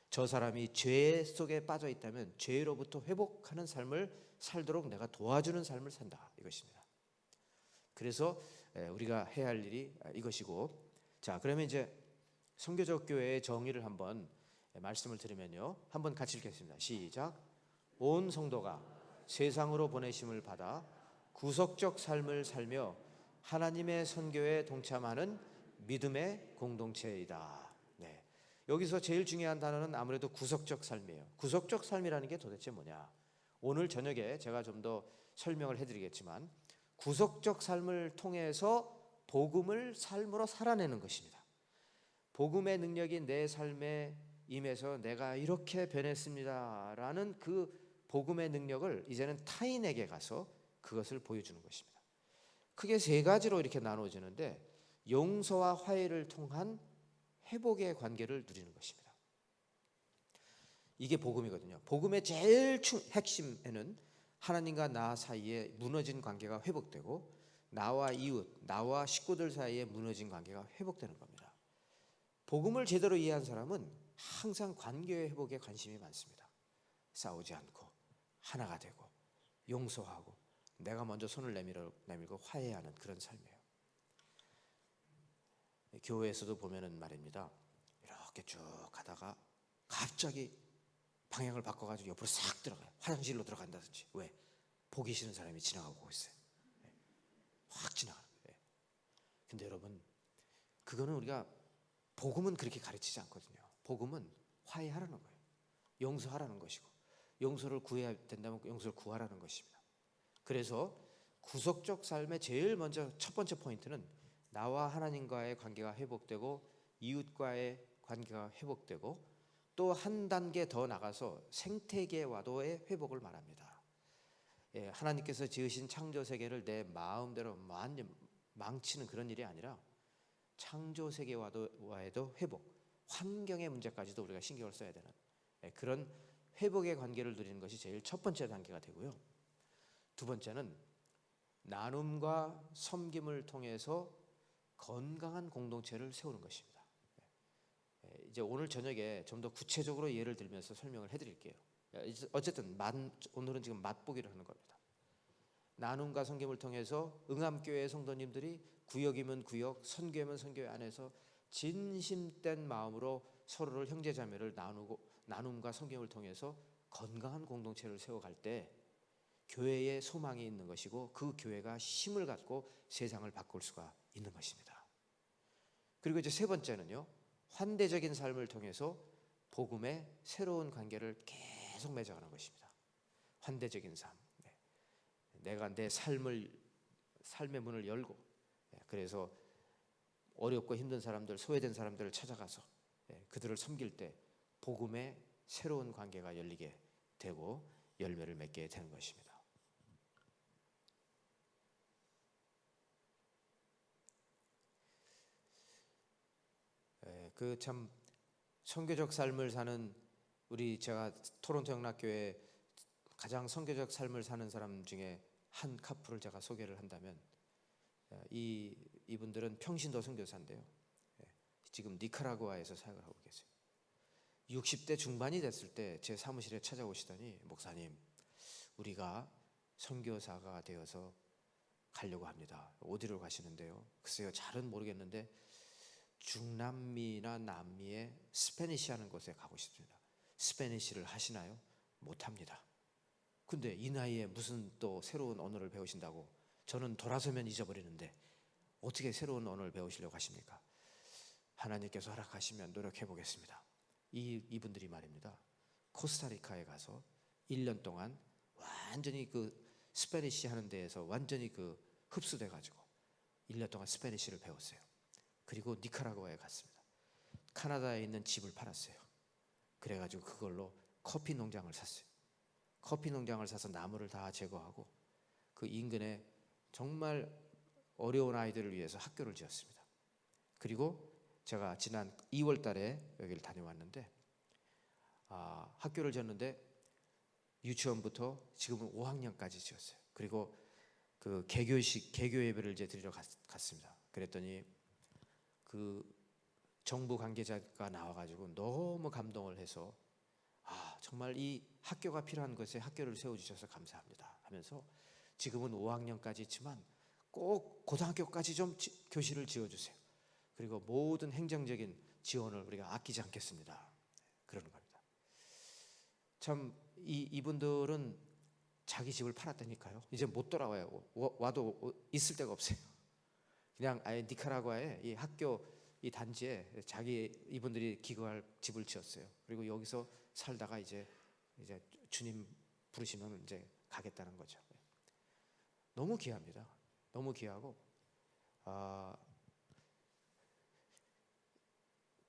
저 사람이 죄 속에 빠져 있다면 죄로부터 회복하는 삶을 살도록 내가 도와주는 삶을 산다, 이것입니다. 그래서 우리가 해야 할 일이 이것이고, 자, 그러면 이제 선교적 교회의 정의를 한번 말씀을 드리면요, 한번 같이 읽겠습니다. 시작. 온 성도가 세상으로 보내심을 받아 구속적 삶을 살며 하나님의 선교에 동참하는 믿음의 공동체이다. 네. 여기서 제일 중요한 단어는 아무래도 구속적 삶이에요. 구속적 삶이라는 게 도대체 뭐냐? 오늘 저녁에 제가 좀 더 설명을 해드리겠지만, 구속적 삶을 통해서 복음을 삶으로 살아내는 것입니다. 복음의 능력이 내 삶에 임해서 내가 이렇게 변했습니다라는 그 복음의 능력을 이제는 타인에게 가서 그것을 보여주는 것입니다. 크게 세 가지로 이렇게 나누어지는데, 용서와 화해를 통한 회복의 관계를 누리는 것입니다. 이게 복음이거든요. 복음의 제일 핵심에는 하나님과 나 사이에 무너진 관계가 회복되고 나와 이웃, 나와 식구들 사이에 무너진 관계가 회복되는 겁니다. 복음을 제대로 이해한 사람은 항상 관계의 회복에 관심이 많습니다. 싸우지 않고 하나가 되고 용서하고 내가 먼저 손을 내밀고 화해하는 그런 삶이에요. 교회에서도 보면은 말입니다, 이렇게 쭉 가다가 갑자기 방향을 바꿔가지고 옆으로 싹 들어가요. 화장실로 들어간다든지. 왜? 보기 싫은 사람이 지나가고 있어요. 확 지나가는 거예요. 근데 여러분, 그거는 우리가 복음은 그렇게 가르치지 않거든요. 복음은 화해하라는 거예요. 용서하라는 것이고, 용서를 구해야 된다면 용서를 구하라는 것입니다. 그래서 구속적 삶의 제일 먼저 첫 번째 포인트는 나와 하나님과의 관계가 회복되고 이웃과의 관계가 회복되고 또 한 단계 더 나가서 생태계와도의 회복을 말합니다. 하나님께서 지으신 창조 세계를 내 마음대로 완전 망치는 그런 일이 아니라 창조 세계와도 회복, 환경의 문제까지도 우리가 신경을 써야 되는 그런 회복의 관계를 누리는 것이 제일 첫 번째 단계가 되고요. 두 번째는 나눔과 섬김을 통해서 건강한 공동체를 세우는 것입니다. 이제 오늘 저녁에 좀 더 구체적으로 예를 들면서 설명을 해드릴게요. 어쨌든 오늘은 지금 맛보기를 하는 겁니다. 나눔과 섬김을 통해서 응암교회 성도님들이 구역이면 구역, 선교회면 선교회 안에서 진심된 마음으로 서로를 형제자매를 나눔과 섬김을 통해서 건강한 공동체를 세워갈 때 교회에 소망이 있는 것이고 그 교회가 힘을 갖고 세상을 바꿀 수가 있는 것입니다. 그리고 이제 세 번째는요, 환대적인 삶을 통해서 복음의 새로운 관계를 계속 맺어가는 것입니다. 환대적인 삶. 내가 내 삶의 문을 열고, 그래서 어렵고 힘든 사람들, 소외된 사람들을 찾아가서 그들을 섬길 때 복음의 새로운 관계가 열리게 되고 열매를 맺게 되는 것입니다. 그 참 선교적 삶을 사는 제가 토론토 영락교회 가장 선교적 삶을 사는 사람 중에 한 커플을 제가 소개를 한다면 이분들은 평신도 선교사인데요. 지금 니카라구아에서 사역을 하고 계세요. 60대 중반이 됐을 때 제 사무실에 찾아오시더니 목사님, 우리가 선교사가 되어서 가려고 합니다. 어디로 가시는데요? 글쎄요, 잘은 모르겠는데 중남미나 남미의 스페니시 하는 곳에 가고 싶습니다. 스페니시를 하시나요? 못합니다. 근데 이 나이에 무슨 또 새로운 언어를 배우신다고? 저는 돌아서면 잊어버리는데 어떻게 새로운 언어를 배우시려고 하십니까? 하나님께서 허락하시면 노력해 보겠습니다. 이분들이 말입니다. 코스타리카에 가서 1년 동안 완전히 그 스페니시 하는 데에서 완전히 흡수돼 가지고 1년 동안 스페니시를 배웠어요. 그리고 니카라구아에 갔습니다. 카나다에 있는 집을 팔았어요. 그래가지고 그걸로 커피 농장을 샀어요. 커피 농장을 사서 나무를 다 제거하고 그 인근에 정말 어려운 아이들을 위해서 학교를 지었습니다. 그리고 제가 지난 2월 달에 여기를 다녀왔는데 학교를 지었는데 유치원부터 지금은 5학년까지 지었어요. 그리고 그 개교 예배를 이제 드리러 갔습니다. 그랬더니 그 정부 관계자가 나와가지고 너무 감동을 해서 정말 이 학교가 필요한 것에 학교를 세워주셔서 감사합니다 하면서 지금은 5학년까지 있지만 꼭 고등학교까지 좀 교실을 지어주세요. 그리고 모든 행정적인 지원을 우리가 아끼지 않겠습니다. 그러는 겁니다. 참 이분들은 자기 집을 팔았다니까요. 이제 못 돌아와요. 와도 있을 데가 없어요. 그냥 아예 니카라구아에 이 학교 이 단지에 이분들이 기거할 집을 지었어요. 그리고 여기서 살다가 이제 주님 부르시면 이제 가겠다는 거죠. 너무 귀합니다. 너무 귀하고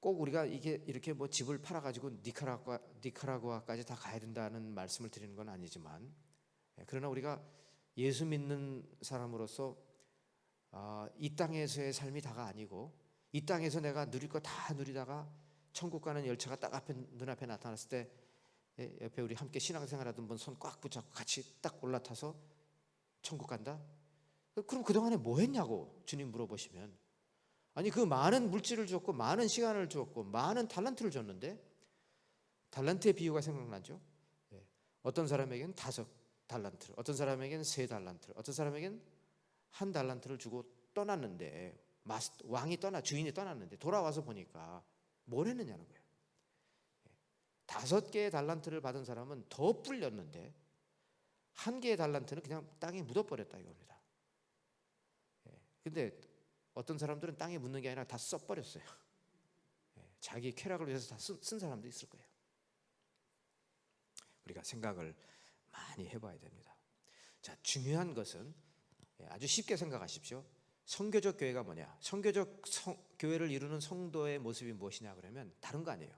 꼭 우리가 이렇게 뭐 집을 팔아가지고 니카라구아까지 다 가야 된다는 말씀을 드리는 건 아니지만, 그러나 우리가 예수 믿는 사람으로서 이 땅에서의 삶이 다가 아니고 이 땅에서 내가 누릴 거 다 누리다가 천국 가는 열차가 딱 눈앞에 나타났을 때 옆에 우리 함께 신앙생활하던 분 손 꽉 붙잡고 같이 딱 올라타서 천국 간다? 그럼 그동안에 뭐 했냐고 주님 물어보시면, 아니 그 많은 물질을 줬고 많은 시간을 줬고 많은 달란트를 줬는데, 달란트의 비유가 생각나죠? 어떤 사람에게는 5달란트를, 어떤 사람에게는 3달란트를, 어떤 사람에게는 1달란트를 주고 떠났는데, 주인이 떠났는데 돌아와서 보니까 뭘 했느냐는 거예요. 5개의 달란트를 받은 사람은 더 뿔렸는데 1개의 달란트는 그냥 땅에 묻어버렸다 이겁니다. 근데 어떤 사람들은 땅에 묻는 게 아니라 다 써버렸어요. 자기 쾌락을 위해서 다 쓴 사람도 있을 거예요. 우리가 생각을 많이 해봐야 됩니다. 자, 중요한 것은 아주 쉽게 생각하십시오. 선교적 교회가 뭐냐? 선교적 교회를 이루는 성도의 모습이 무엇이냐 그러면 다른 거 아니에요.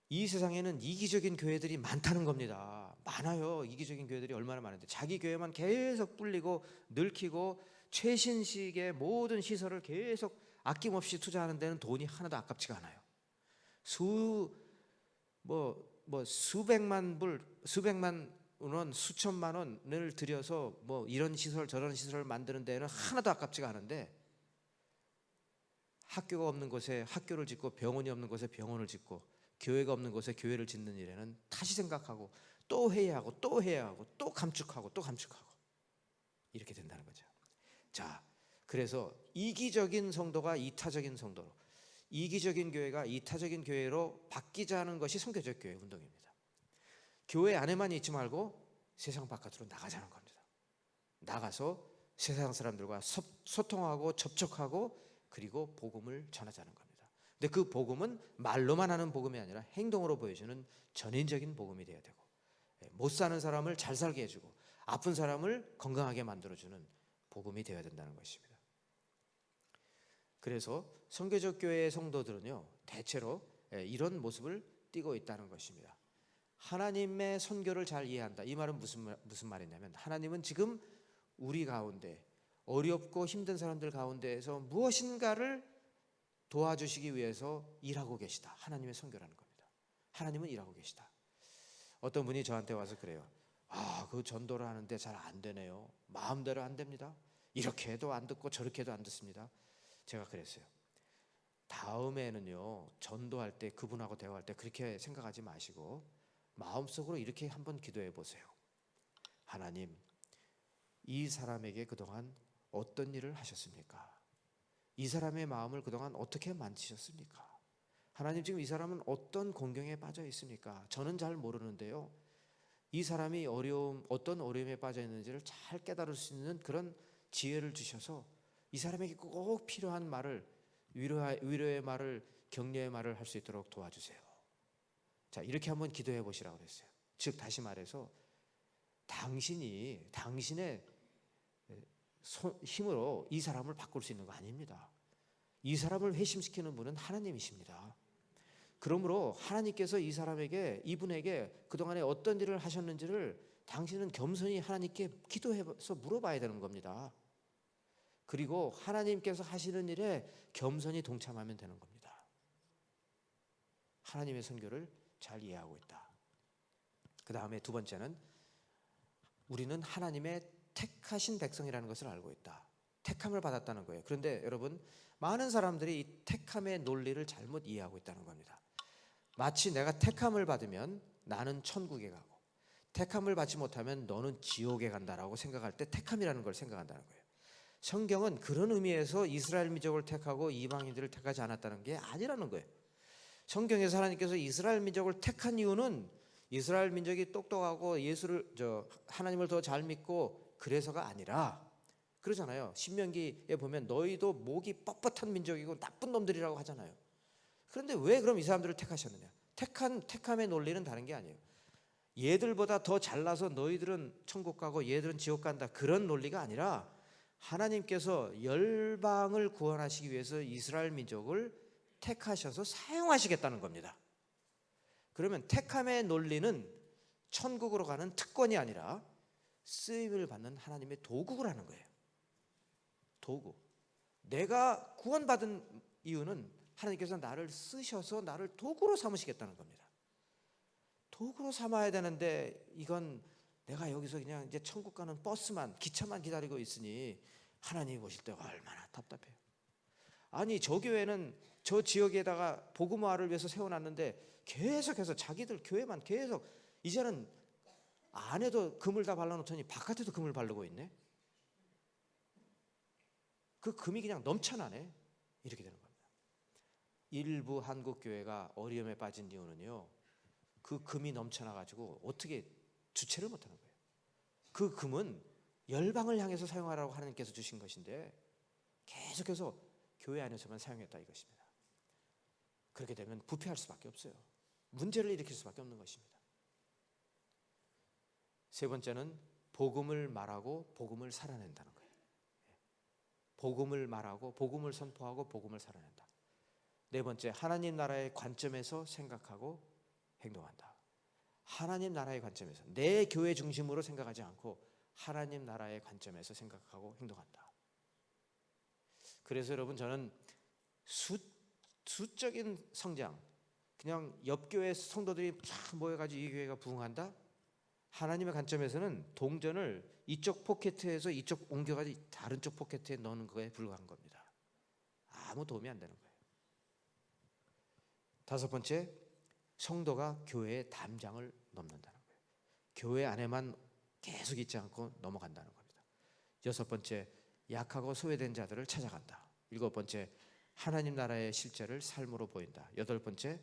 이 세상에는 이기적인 교회들이 많다는 겁니다. 많아요. 이기적인 교회들이 얼마나 많은데 자기 교회만 계속 불리고 늙히고 최신식의 모든 시설을 계속 아낌없이 투자하는 데는 돈이 하나도 아깝지가 않아요. 수백만 원, 수천만 원을 들여서 뭐 이런 시설 저런 시설을 만드는 데는 하나도 아깝지가 않은데, 학교가 없는 곳에 학교를 짓고 병원이 없는 곳에 병원을 짓고 교회가 없는 곳에 교회를 짓는 일에는 다시 생각하고 또 해야 하고 또 해야 하고 또 감축하고 또 감축하고 이렇게 된다는 거죠. 자, 그래서 이기적인 성도가 이타적인 성도로, 이기적인 교회가 이타적인 교회로 바뀌자는 것이 선교적 교회 운동입니다. 교회 안에만 있지 말고 세상 바깥으로 나가자는 겁니다. 나가서 세상 사람들과 소통하고 접촉하고 그리고 복음을 전하자는 겁니다. 근데 그 복음은 말로만 하는 복음이 아니라 행동으로 보여주는 전인적인 복음이 되어야 되고, 못 사는 사람을 잘 살게 해주고 아픈 사람을 건강하게 만들어주는 복음이 되어야 된다는 것입니다. 그래서 선교적 교회의 성도들은요, 대체로 이런 모습을 띠고 있다는 것입니다. 하나님의 선교를 잘 이해한다. 이 말은 무슨 말이냐면, 하나님은 지금 우리 가운데 어렵고 힘든 사람들 가운데에서 무엇인가를 도와주시기 위해서 일하고 계시다. 하나님의 선교라는 겁니다. 하나님은 일하고 계시다. 어떤 분이 저한테 와서 그래요. 그 전도를 하는데 잘 안 되네요. 마음대로 안 됩니다. 이렇게 해도 안 듣고 저렇게 해도 안 듣습니다. 제가 그랬어요. 다음에는요, 전도할 때 그분하고 대화할 때 그렇게 생각하지 마시고 마음속으로 이렇게 한번 기도해 보세요. 하나님, 이 사람에게 그동안 어떤 일을 하셨습니까? 이 사람의 마음을 그동안 어떻게 만지셨습니까? 하나님, 지금 이 사람은 어떤 공경에 빠져 있습니까? 저는 잘 모르는데요, 이 사람이 어떤 어려움에 빠져 있는지를 잘 깨달을 수 있는 그런 지혜를 주셔서 이 사람에게 꼭 필요한 말을, 위로의 말을, 격려의 말을 할 수 있도록 도와주세요. 자, 이렇게 한번 기도해 보시라고 그랬어요. 즉 다시 말해서 당신의 힘으로 이 사람을 바꿀 수 있는 거 아닙니다. 이 사람을 회심시키는 분은 하나님이십니다. 그러므로 하나님께서 이분에게 그동안에 어떤 일을 하셨는지를 당신은 겸손히 하나님께 기도해서 물어봐야 되는 겁니다. 그리고 하나님께서 하시는 일에 겸손히 동참하면 되는 겁니다. 하나님의 선교를 잘 이해하고 있다. 그 다음에 두 번째는 우리는 하나님의 택하신 백성이라는 것을 알고 있다. 택함을 받았다는 거예요. 그런데 여러분, 많은 사람들이 이 택함의 논리를 잘못 이해하고 있다는 겁니다. 마치 내가 택함을 받으면 나는 천국에 가고 택함을 받지 못하면 너는 지옥에 간다라고 생각할 때 택함이라는 걸 생각한다는 거예요. 성경은 그런 의미에서 이스라엘 민족을 택하고 이방인들을 택하지 않았다는 게 아니라는 거예요. 성경에서 하나님께서 이스라엘 민족을 택한 이유는 이스라엘 민족이 똑똑하고 하나님을 더 잘 믿고 그래서가 아니라, 그러잖아요. 신명기에 보면 너희도 목이 뻣뻣한 민족이고 나쁜 놈들이라고 하잖아요. 그런데 왜 그럼 이 사람들을 택하셨느냐? 택함의 논리는 다른 게 아니에요. 얘들보다 더 잘나서 너희들은 천국 가고 얘들은 지옥 간다, 그런 논리가 아니라 하나님께서 열방을 구원하시기 위해서 이스라엘 민족을 택하셔서 사용하시겠다는 겁니다. 그러면 택함의 논리는 천국으로 가는 특권이 아니라 쓰임을 받는 하나님의 도구라는 거예요. 도구. 내가 구원받은 이유는 하나님께서 나를 쓰셔서 나를 도구로 삼으시겠다는 겁니다. 도구로 삼아야 되는데 이건 내가 여기서 그냥 이제 천국 가는 버스만, 기차만 기다리고 있으니 하나님이 보실 때 얼마나 답답해요. 아니, 저 교회는 저 지역에다가 복음화를 위해서 세워놨는데 계속해서 자기들 교회만 계속 이제는 안에도 금을 다 발라놓더니 바깥에도 금을 바르고 있네. 그 금이 그냥 넘쳐나네. 이렇게 되는 겁니다. 일부 한국 교회가 어려움에 빠진 이유는요, 그 금이 넘쳐나 가지고 어떻게 주체를 못하는 거예요. 그 금은 열방을 향해서 사용하라고 하나님께서 주신 것인데 계속해서 교회 안에서만 사용했다 이것입니다. 그렇게 되면 부패할 수밖에 없어요. 문제를 일으킬 수밖에 없는 것입니다. 세 번째는 복음을 말하고 복음을 살아낸다는 거예요. 복음을 말하고 복음을 선포하고 복음을 살아낸다. 네 번째, 하나님 나라의 관점에서 생각하고 행동한다. 하나님 나라의 관점에서, 내 교회 중심으로 생각하지 않고 하나님 나라의 관점에서 생각하고 행동한다. 그래서 여러분, 저는 수적인 성장, 그냥 옆교회 성도들이 쫙 모여가지고 이 교회가 부흥한다? 하나님의 관점에서는 동전을 이쪽 포켓에서 이쪽 옮겨가지고 다른 쪽 포켓에 넣는 거에 불과한 겁니다. 아무 도움이 안 되는 거예요. 다섯 번째, 성도가 교회의 담장을 넘는다는 거예요. 교회 안에만 계속 있지 않고 넘어간다는 겁니다. 여섯 번째, 약하고 소외된 자들을 찾아간다. 일곱 번째, 하나님 나라의 실제를 삶으로 보인다. 여덟 번째,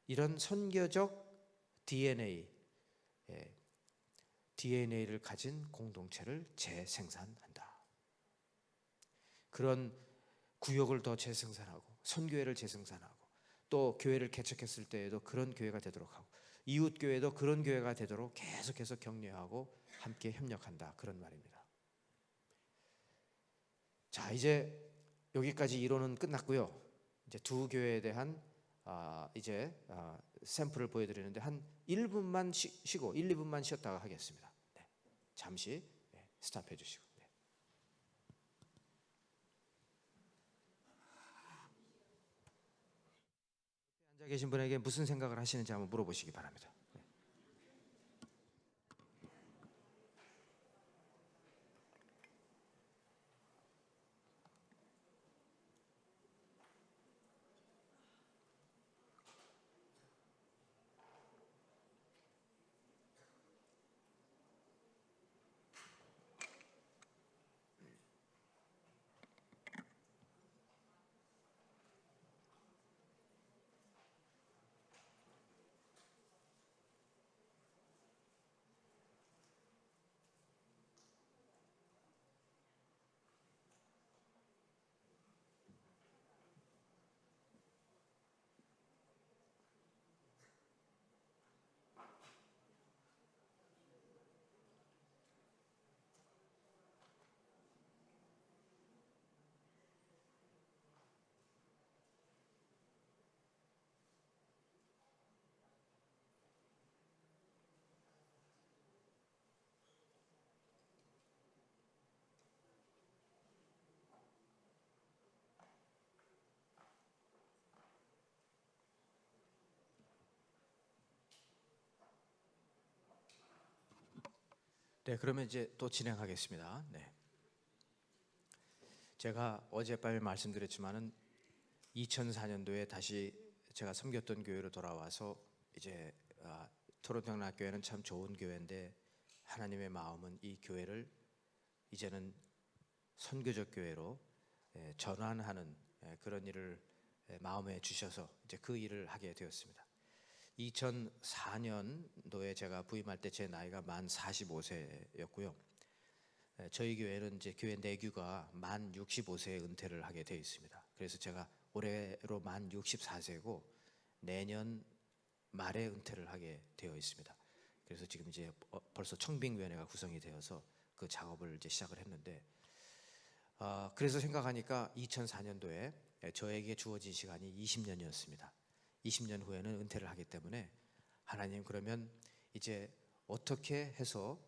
이런 선교적 DNA를 가진 공동체를 재생산한다. 그런 구역을 더 재생산하고 선교회를 재생산하고 또 교회를 개척했을 때에도 그런 교회가 되도록 하고 이웃 교회도 그런 교회가 되도록 계속해서 격려하고 함께 협력한다. 그런 말입니다. 자, 이제 여기까지 이론은 끝났고요. 이제 두 교회에 대한 샘플을 보여드리는데 한 1분만 쉬고 1, 2분만 쉬었다가 하겠습니다. 네, 잠시 스탑해 주시고. 네. 앉아 계신 분에게 무슨 생각을 하시는지 한번 물어보시기 바랍니다. 네. 네, 그러면 이제 또 진행하겠습니다. 네. 제가 어젯밤에 말씀드렸지만은 2004년도에 다시 제가 섬겼던 교회로 돌아와서 이제 토론토 향락교회는 참 좋은 교회인데 하나님의 마음은 이 교회를 이제는 선교적 교회로 전환하는 그런 일을 마음에 주셔서 이제 그 일을 하게 되었습니다. 2004년도에 제가 부임할 때 제 나이가 만 45세였고요. 저희 교회는 이제 교회 내규가 만 65세에 은퇴를 하게 되어 있습니다. 그래서 제가 올해로 만 64세고 내년 말에 은퇴를 하게 되어 있습니다. 그래서 지금 이제 벌써 청빙위원회가 구성이 되어서 그 작업을 이제 시작을 했는데, 그래서 생각하니까 2004년도에 저에게 주어진 시간이 20년이었습니다. 20년 후에는 은퇴를 하기 때문에 하나님, 그러면 이제 어떻게 해서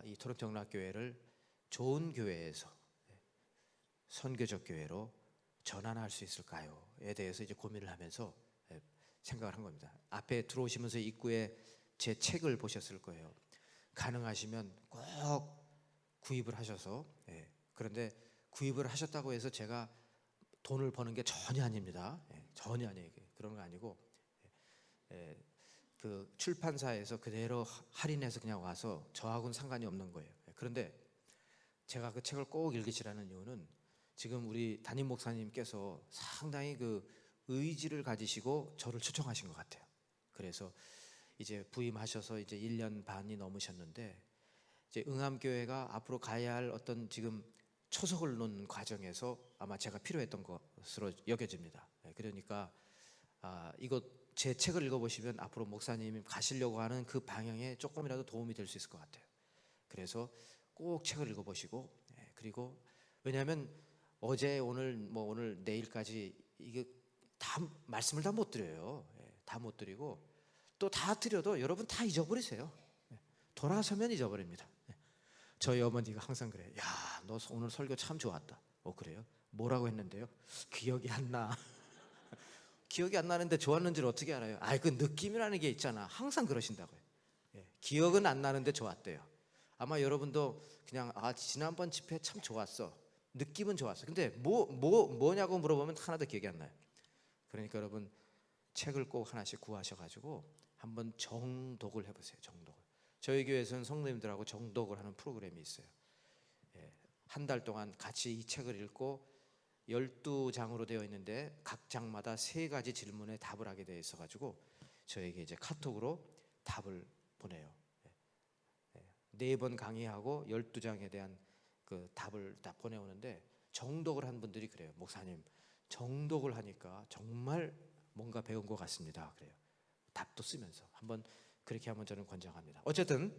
이 토론토 영락교회를 좋은 교회에서 선교적 교회로 전환할 수 있을까요에 대해서 이제 고민을 하면서 생각을 한 겁니다. 앞에 들어오시면서 입구에 제 책을 보셨을 거예요. 가능하시면 꼭 구입을 하셔서, 그런데 구입을 하셨다고 해서 제가 돈을 버는 게 전혀 아닙니다. 전혀 아니에요. 그런 거 아니고, 그 출판사에서 그대로 할인해서 그냥 와서 저하고는 상관이 없는 거예요. 그런데 제가 그 책을 꼭 읽으시라는 이유는 지금 우리 담임 목사님께서 상당히 그 의지를 가지시고 저를 초청하신 것 같아요. 그래서 이제 부임하셔서 이제 1년 반이 넘으셨는데 이제 응암교회가 앞으로 가야 할 어떤 지금 초석을 놓는 과정에서 아마 제가 필요했던 것으로 여겨집니다. 그러니까 이거 제 책을 읽어보시면 앞으로 목사님이 가시려고 하는 그 방향에 조금이라도 도움이 될 수 있을 것 같아요. 그래서 꼭 책을 읽어보시고, 그리고 왜냐하면 어제 오늘 뭐 오늘 내일까지 이게 다 말씀을 다 못 드려요. 다 못 드리고 또 다 드려도 여러분 다 잊어버리세요. 돌아서면 잊어버립니다. 저희 어머니가 항상 그래요. 야, 너 오늘 설교 참 좋았다. 그래요? 뭐라고 했는데요? 기억이 안 나. 기억이 안 나는데 좋았는지를 어떻게 알아요? 그 느낌이라는 게 있잖아. 항상 그러신다고요. 기억은 안 나는데 좋았대요. 아마 여러분도 그냥 지난번 집회 참 좋았어. 느낌은 좋았어. 근데 뭐냐고 물어보면 하나도 기억이 안 나요. 그러니까 여러분 책을 꼭 하나씩 구하셔가지고 한번 정독을 해보세요. 정독을. 저희 교회에서는 성도님들하고 정독을 하는 프로그램이 있어요. 한 달 동안 같이 이 책을 읽고 12장으로 되어 있는데 각 장마다 3가지 질문에 답을 하게 되어 있어가지고 저에게 이제 카톡으로 답을 보내요. 4번 강의하고 12장에 대한 그 답을 다 보내오는데 정독을 한 분들이 그래요. 목사님, 정독을 하니까 정말 뭔가 배운 것 같습니다. 그래요. 답도 쓰면서 한번 그렇게 하면 저는 권장합니다. 어쨌든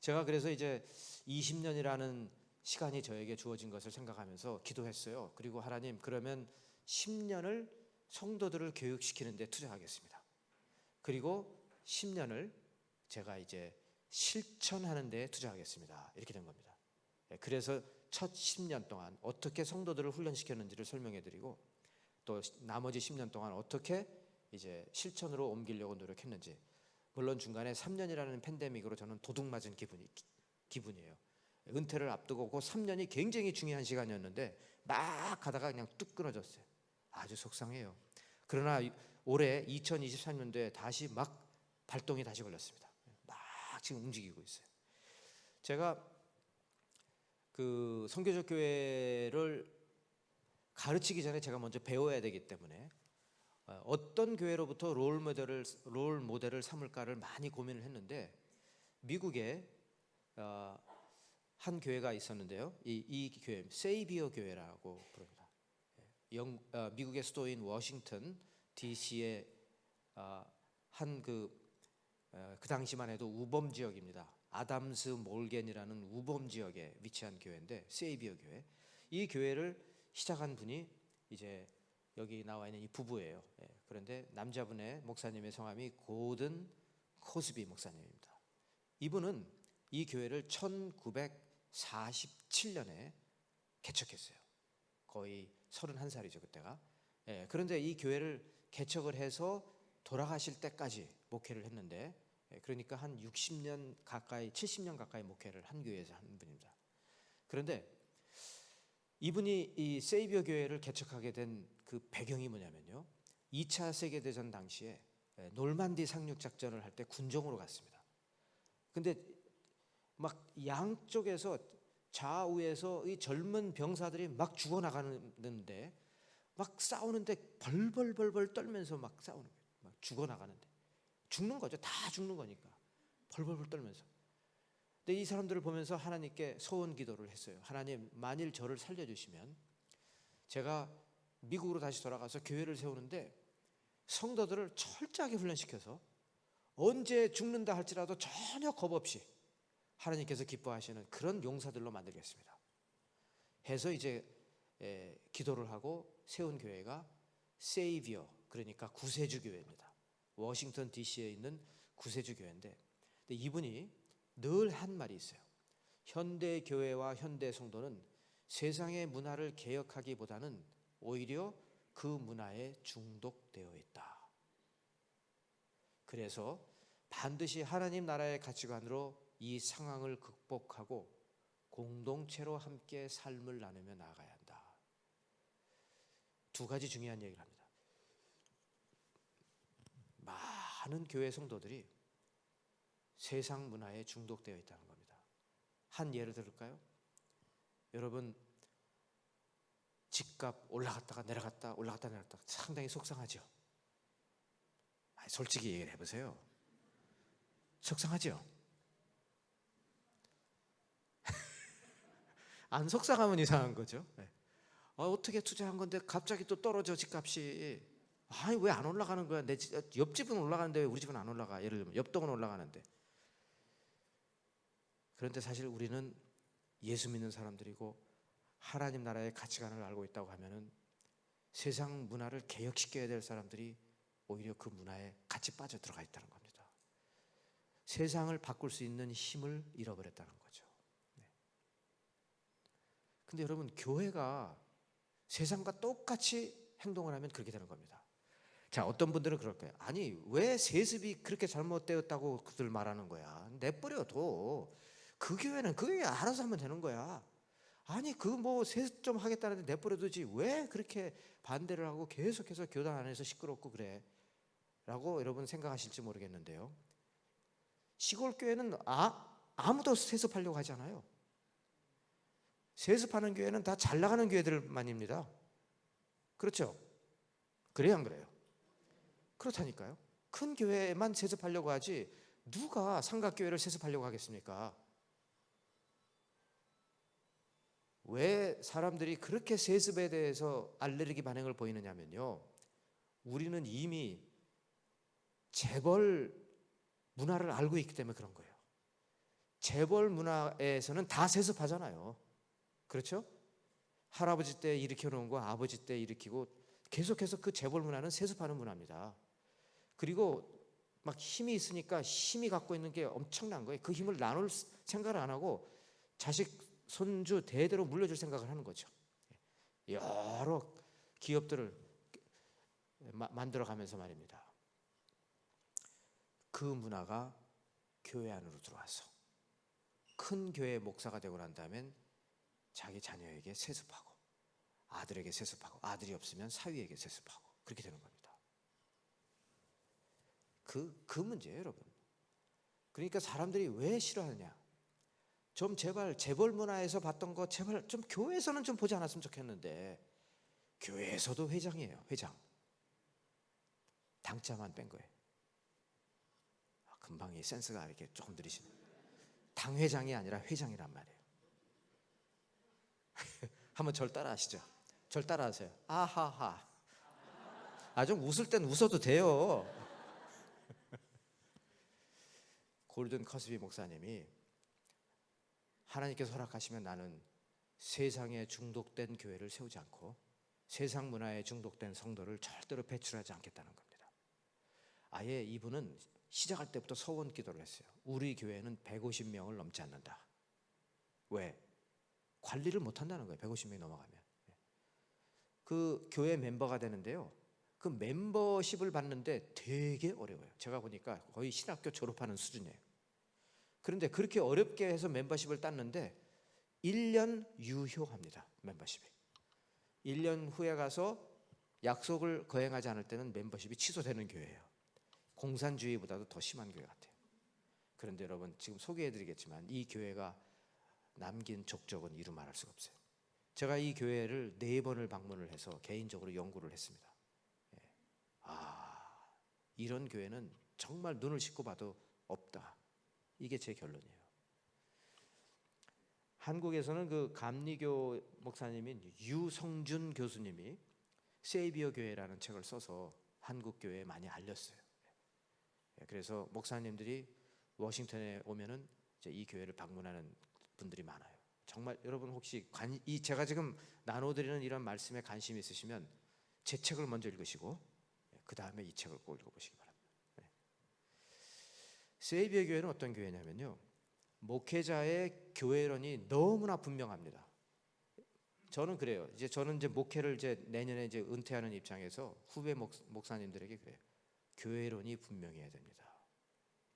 제가 그래서 이제 20년이라는 시간이 저에게 주어진 것을 생각하면서 기도했어요. 그리고 하나님, 그러면 10년을 성도들을 교육시키는 데 투자하겠습니다. 그리고 10년을 제가 이제 실천하는 데 투자하겠습니다. 이렇게 된 겁니다. 그래서 첫 10년 동안 어떻게 성도들을 훈련시켰는지를 설명해 드리고 또 나머지 10년 동안 어떻게 이제 실천으로 옮기려고 노력했는지. 물론 중간에 3년이라는 팬데믹으로 저는 도둑 맞은 기분이에요. 은퇴를 앞두고 그 3년이 굉장히 중요한 시간이었는데 막 가다가 그냥 뚝 끊어졌어요. 아주 속상해요. 그러나 올해 2023년도에 다시 막 발동이 다시 걸렸습니다. 막 지금 움직이고 있어요. 제가 그 선교적 교회를 가르치기 전에 제가 먼저 배워야 되기 때문에 어떤 교회로부터 롤 모델을 삼을까를 많이 고민을 했는데 미국에 한 교회가 있었는데요. 이 교회 세이비어 교회라고 부릅니다. 미국의 수도인 워싱턴 DC의 한 그 당시만 해도 우범 지역입니다. 아담스 몰겐이라는 우범 지역에 위치한 교회인데 세이비어 교회. 이 교회를 시작한 분이 이제 여기 나와 있는 이 부부예요. 그런데 남자분의 목사님의 성함이 고든 코스비 목사님입니다. 이분은 이 교회를 1947년에 개척했어요. 거의 31살이죠 그때가. 그런데 이 교회를 개척을 해서 돌아가실 때까지 목회를 했는데 그러니까 한 60년 가까이 70년 가까이 목회를 한 교회에서 한 분입니다. 그런데 이분이 이 세이비어 교회를 개척하게 된 그 배경이 뭐냐면요. 2차 세계대전 당시에 놀만디 상륙 작전을 할 때 군정으로 갔습니다. 근데 막 양쪽에서 좌우에서 이 젊은 병사들이 막 죽어나가는데 막 싸우는데 벌벌 떨면서 막 싸우는 거예요. 막 죽어나가는데 죽는 거죠. 다 죽는 거니까 벌벌 떨면서. 근데 이 사람들을 보면서 하나님께 소원 기도를 했어요. 하나님, 만일 저를 살려주시면 제가 미국으로 다시 돌아가서 교회를 세우는데 성도들을 철저하게 훈련시켜서 언제 죽는다 할지라도 전혀 겁 없이 하나님께서 기뻐하시는 그런 용사들로 만들겠습니다. 해서 이제 기도를 하고 세운 교회가 세이비어, 그러니까 구세주 교회입니다. 워싱턴 DC에 있는 구세주 교회인데 이분이 늘 한 말이 있어요. 현대 교회와 현대 성도는 세상의 문화를 개혁하기보다는 오히려 그 문화에 중독되어 있다. 그래서 반드시 하나님 나라의 가치관으로 이 상황을 극복하고 공동체로 함께 삶을 나누며 나아가야 한다. 2가지 중요한 얘기를 합니다. 많은 교회 성도들이 세상 문화에 중독되어 있다는 겁니다. 한 예를 들을까요? 여러분, 집값 올라갔다가 내려갔다 올라갔다 내려갔다 상당히 속상하죠. 솔직히 얘기를 해보세요. 속상하죠? 안 속상하면 이상한 거죠. 네. 어떻게 투자한 건데 갑자기 또 떨어져 집값이. 아니 왜 안 올라가는 거야? 옆집은 올라가는데 왜 우리 집은 안 올라가? 예를 들면 옆동은 올라가는데. 그런데 사실 우리는 예수 믿는 사람들이고 하나님 나라의 가치관을 알고 있다고 하면은 세상 문화를 개혁시켜야 될 사람들이 오히려 그 문화에 같이 빠져 들어가 있다는 겁니다. 세상을 바꿀 수 있는 힘을 잃어버렸다는 거죠. 네. 근데 여러분, 교회가 세상과 똑같이 행동을 하면 그렇게 되는 겁니다. 자, 어떤 분들은 그럴 거예요. 아니 왜 세습이 그렇게 잘못되었다고 그들 말하는 거야? 내버려둬. 그 교회는 그 교회 알아서 하면 되는 거야. 아니 그 뭐 세습 좀 하겠다는데 내버려두지 왜 그렇게 반대를 하고 계속해서 교단 안에서 시끄럽고 그래? 라고 여러분 생각하실지 모르겠는데요, 시골 교회는 아무도 세습하려고 하지 않아요. 세습하는 교회는 다 잘 나가는 교회들만입니다. 그렇죠? 그래요 안 그래요? 그렇다니까요. 큰 교회만 세습하려고 하지 누가 삼각교회를 세습하려고 하겠습니까? 왜 사람들이 그렇게 세습에 대해서 알레르기 반응을 보이느냐면요, 우리는 이미 재벌 문화를 알고 있기 때문에 그런 거예요. 재벌 문화에서는 다 세습하잖아요. 그렇죠? 할아버지 때 일으켜 놓은 거 아버지 때 일으키고 계속해서 그 재벌 문화는 세습하는 문화입니다. 그리고 막 힘이 있으니까 힘이 갖고 있는 게 엄청난 거예요. 그 힘을 나눌 생각을 안 하고 자식 손주 대대로 물려줄 생각을 하는 거죠. 여러 기업들을 만들어가면서 말입니다. 그 문화가 교회 안으로 들어와서 큰 교회 목사가 되고 난 다음엔 자기 자녀에게 세습하고 아들에게 세습하고 아들이 없으면 사위에게 세습하고 그렇게 되는 겁니다. 그 문제예요, 여러분. 그러니까 사람들이 왜 싫어하느냐? 좀 제발 재벌 문화에서 봤던 거 제발 좀 교회에서는 좀 보지 않았으면 좋겠는데, 교회에서도 회장이에요. 회장. 당자만 뺀 거예요. 금방 이 센스가 이렇게 조금 느리시네. 당회장이 아니라 회장이란 말이에요. 한번 절 따라 하시죠. 절 따라 하세요. 아하하. 좀 웃을 땐 웃어도 돼요. 골든 커스비 목사님이 하나님께서 허락하시면 나는 세상에 중독된 교회를 세우지 않고 세상 문화에 중독된 성도를 절대로 배출하지 않겠다는 겁니다. 아예 이분은 시작할 때부터 서원 기도를 했어요. 우리 교회는 150명을 넘지 않는다. 왜? 관리를 못한다는 거예요. 150명이 넘어가면. 그 교회 멤버가 되는데요, 그 멤버십을 받는데 되게 어려워요. 제가 보니까 거의 신학교 졸업하는 수준이에요. 그런데 그렇게 어렵게 해서 멤버십을 땄는데 1년 유효합니다. 멤버십이 1년 후에 가서 약속을 거행하지 않을 때는 멤버십이 취소되는 교회예요. 공산주의보다도 더 심한 교회 같아요. 그런데 여러분, 지금 소개해드리겠지만 이 교회가 남긴 족적은 이루 말할 수가 없어요. 제가 이 교회를 4번을 방문을 해서 개인적으로 연구를 했습니다. 이런 교회는 정말 눈을 씻고 봐도 없다. 이게 제 결론이에요. 한국에서는 그 감리교 목사님인 유성준 교수님이 세이비어 교회라는 책을 써서 한국 교회에 많이 알렸어요. 그래서 목사님들이 워싱턴에 오면은 이제 이 교회를 방문하는 분들이 많아요. 정말 여러분 혹시 제가 지금 나눠드리는 이런 말씀에 관심이 있으시면 제 책을 먼저 읽으시고 그 다음에 이 책을 꼭 읽어보시기 바랍니다. 세이비어 교회는 어떤 교회냐면요, 목회자의 교회론이 너무나 분명합니다. 저는 그래요. 저는 목회를 내년에 은퇴하는 입장에서 후배 목사님들에게 그래요. 교회론이 분명해야 됩니다.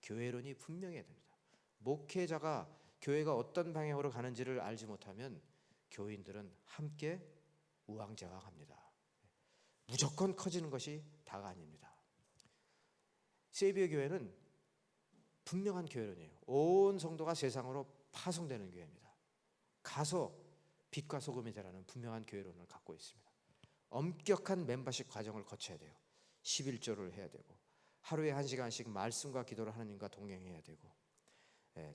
교회론이 분명해야 됩니다. 목회자가 교회가 어떤 방향으로 가는지를 알지 못하면 교인들은 함께 우왕좌왕합니다. 무조건 커지는 것이 다가 아닙니다. 세이비어 교회는 분명한 교회론이에요. 온 성도가 세상으로 파송되는 교회입니다. 가서 빛과 소금이 되라는 분명한 교회론을 갖고 있습니다. 엄격한 멤버십 과정을 거쳐야 돼요. 11조를 해야 되고 하루에 1시간씩 말씀과 기도를 하나님과 동행해야 되고,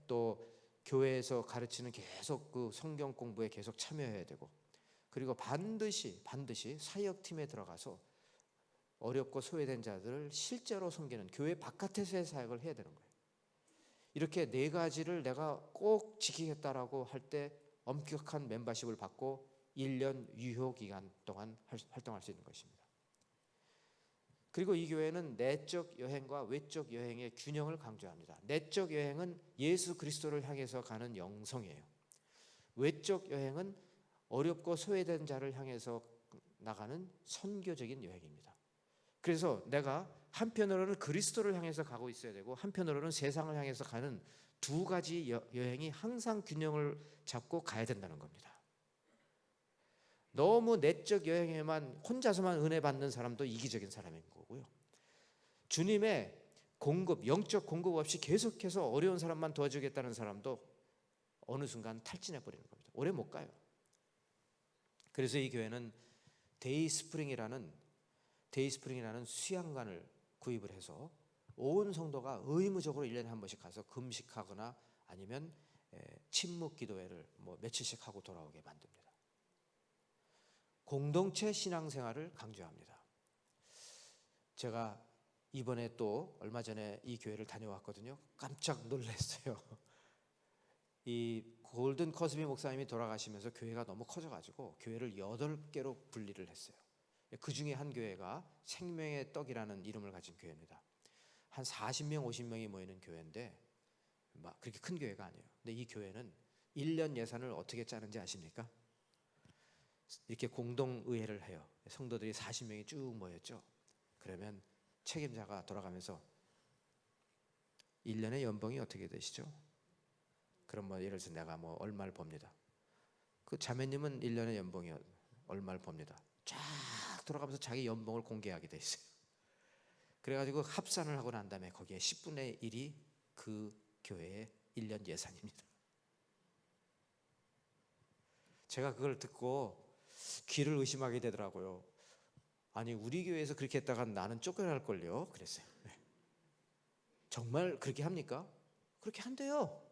또 교회에서 가르치는 계속 그 성경 공부에 계속 참여해야 되고, 그리고 반드시 사역팀에 들어가서 어렵고 소외된 자들을 실제로 섬기는 교회 바깥에서의 사역을 해야 되는 거예요. 이렇게 4가지를 내가 꼭 지키겠다라고 할 때 엄격한 멤버십을 받고 1년 유효 기간 동안 활동할 수 있는 것입니다. 그리고 이 교회는 내적 여행과 외적 여행의 균형을 강조합니다. 내적 여행은 예수 그리스도를 향해서 가는 영성이에요. 외적 여행은 어렵고 소외된 자를 향해서 나가는 선교적인 여행입니다. 그래서 내가 한편으로는 그리스도를 향해서 가고 있어야 되고, 한편으로는 세상을 향해서 가는 2가지 여행이 항상 균형을 잡고 가야 된다는 겁니다. 너무 내적 여행에만 혼자서만 은혜 받는 사람도 이기적인 사람인 거고요. 주님의 공급, 영적 공급 없이 계속해서 어려운 사람만 도와주겠다는 사람도 어느 순간 탈진해 버리는 겁니다. 오래 못 가요. 그래서 이 교회는 데이스프링이라는 수양관을 구입을 해서 온 성도가 의무적으로 1년에 한 번씩 가서 금식하거나 아니면 침묵 기도회를 며칠씩 하고 돌아오게 만듭니다. 공동체 신앙생활을 강조합니다. 제가 이번에 또 얼마 전에 이 교회를 다녀왔거든요. 깜짝 놀랐어요. 이 골든 커스비 목사님이 돌아가시면서 교회가 너무 커져가지고 교회를 8개로 분리를 했어요. 그 중에 한 교회가 생명의 떡이라는 이름을 가진 교회입니다. 한 40명, 50명이 모이는 교회인데 막 그렇게 큰 교회가 아니에요. 근데 이 교회는 1년 예산을 어떻게 짜는지 아십니까? 이렇게 공동의회를 해요. 성도들이 40명이 쭉 모였죠. 그러면 책임자가 돌아가면서 1년의 연봉이 어떻게 되시죠? 그럼 예를 들어서 내가 얼마를 법니다. 그 자매님은 1년의 연봉이 얼마를 법니다. 쫙 돌아가면서 자기 연봉을 공개하게 돼 있어요. 그래가지고 합산을 하고 난 다음에 거기에 10분의 1이 그 교회의 1년 예산입니다. 제가 그걸 듣고 귀를 의심하게 되더라고요. 아니, 우리 교회에서 그렇게 했다가 나는 쫓겨날걸요? 그랬어요. 정말 그렇게 합니까? 그렇게 한대요.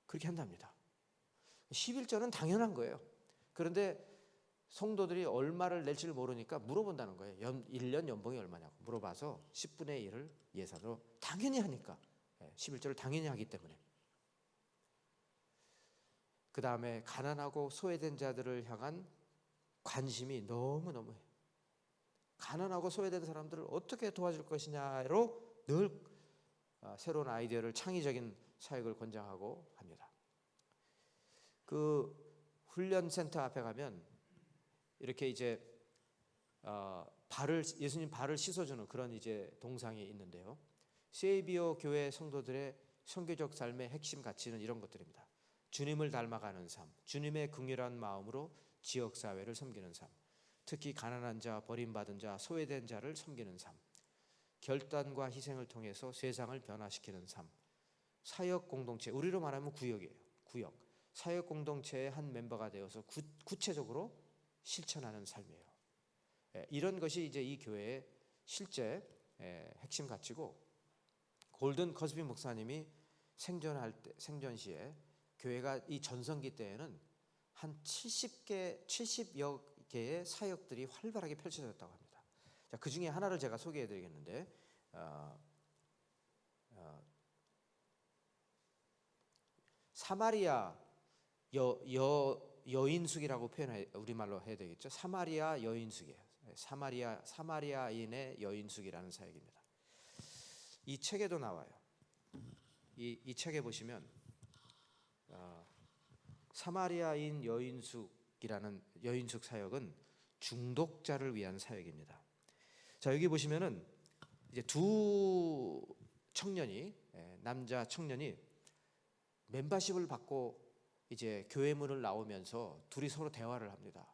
그렇게 한답니다. 11조는 당연한 거예요. 그런데 성도들이 얼마를 낼지를 모르니까 물어본다는 거예요. 1년 연봉이 얼마냐고 물어봐서 10분의 1을 예산으로 당연히 하니까, 11조를 당연히 하기 때문에. 그 다음에 가난하고 소외된 자들을 향한 관심이 너무너무해요. 가난하고 소외된 사람들을 어떻게 도와줄 것이냐로 늘 새로운 아이디어를, 창의적인 사역을 권장하고 합니다. 그 훈련센터 앞에 가면 이렇게 이제 예수님 발을 씻어주는 그런 이제 동상이 있는데요. 세이비어 교회 성도들의 선교적 삶의 핵심 가치는 이런 것들입니다. 주님을 닮아가는 삶, 주님의 긍휼한 마음으로 지역 사회를 섬기는 삶, 특히 가난한 자, 버림받은 자, 소외된 자를 섬기는 삶, 결단과 희생을 통해서 세상을 변화시키는 삶, 사역 공동체, 우리로 말하면 구역이에요. 구역. 사역 공동체의 한 멤버가 되어서 구체적으로 실천하는 삶이에요. 이런 것이 이제 이 교회의 실제 핵심 가치고, 골든 커스비 목사님이 생전 시에 교회가 이 전성기 때에는 한 70여 개의 사역들이 활발하게 펼쳐졌다고 합니다. 자, 그 중에 하나를 제가 소개해 드리겠는데, 사마리아 여인숙이라고 우리말로 해야 되겠죠. 사마리아 여인숙이에요. 사마리아인의 여인숙이라는 사역입니다. 이 책에도 나와요. 이 책에 보시면 사마리아인 여인숙이라는 여인숙 사역은 중독자를 위한 사역입니다. 자, 여기 보시면은 이제 남자 청년이 멤버십을 받고 이제 교회 문을 나오면서 둘이 서로 대화를 합니다.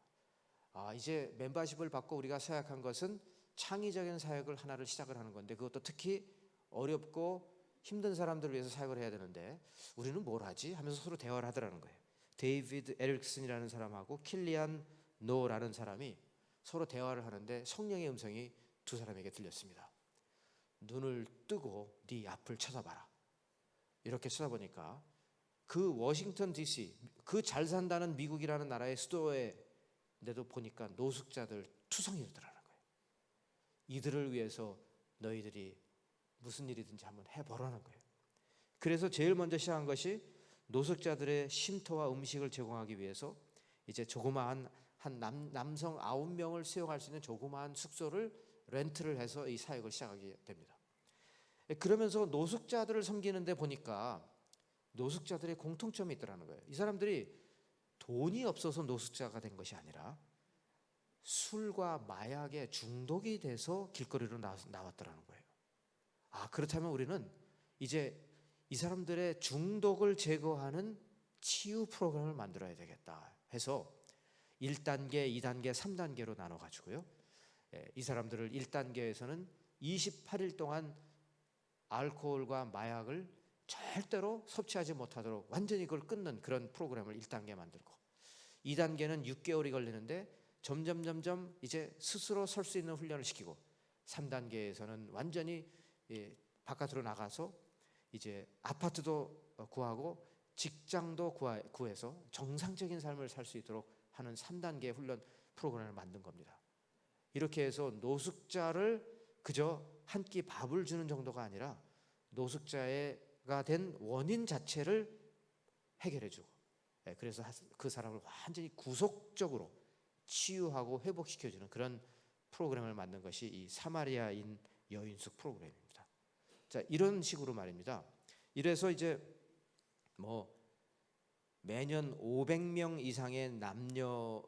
이제 멤버십을 받고 우리가 생각한 것은 창의적인 사역을 하나를 시작을 하는 건데, 그것도 특히 어렵고 힘든 사람들을 위해서 사역을 해야 되는데 우리는 뭘 하지? 하면서 서로 대화를 하더라는 거예요. 데이비드 에릭슨이라는 사람하고 킬리안 노라는 사람이 서로 대화를 하는데 성령의 음성이 두 사람에게 들렸습니다. 눈을 뜨고 네 앞을 쳐다봐라. 이렇게 쳐다보니까 그 워싱턴 DC, 그 잘 산다는 미국이라는 나라의 수도에도 보니까 노숙자들 투성이 일더라는 거예요. 이들을 위해서 너희들이 무슨 일이든지 한번 해보라는 거예요. 그래서 제일 먼저 시작한 것이 노숙자들의 쉼터와 음식을 제공하기 위해서 이제 조그마한 한 남성 9명을 수용할 수 있는 조그마한 숙소를 렌트를 해서 이 사역을 시작하게 됩니다. 그러면서 노숙자들을 섬기는데 보니까 노숙자들의 공통점이 있더라는 거예요. 이 사람들이 돈이 없어서 노숙자가 된 것이 아니라 술과 마약에 중독이 돼서 길거리로 나왔더라는 거예요. 아, 그렇다면 우리는 이제 이 사람들의 중독을 제거하는 치유 프로그램을 만들어야 되겠다 해서 1단계, 2단계, 3단계로 나눠 가지고요. 이 사람들을 1단계에서는 28일 동안 알코올과 마약을 절대로 섭취하지 못하도록 완전히 그걸 끊는 그런 프로그램을 1단계 만들고, 2단계는 6개월이 걸리는데 점점 이제 스스로 설 수 있는 훈련을 시키고, 3단계에서는 완전히 바깥으로 나가서 이제 아파트도 구하고 직장도 구해서 정상적인 삶을 살 수 있도록 하는 3단계 훈련 프로그램을 만든 겁니다. 이렇게 해서 노숙자를 그저 한 끼 밥을 주는 정도가 아니라 노숙자가 된 원인 자체를 해결해주고, 그래서 그 사람을 완전히 구속적으로 치유하고 회복시켜주는 그런 프로그램을 만든 것이 이 사마리아인 여인숙 프로그램입니다. 자, 이런 식으로 말입니다. 이래서 이제 뭐 매년 500명 이상의 남녀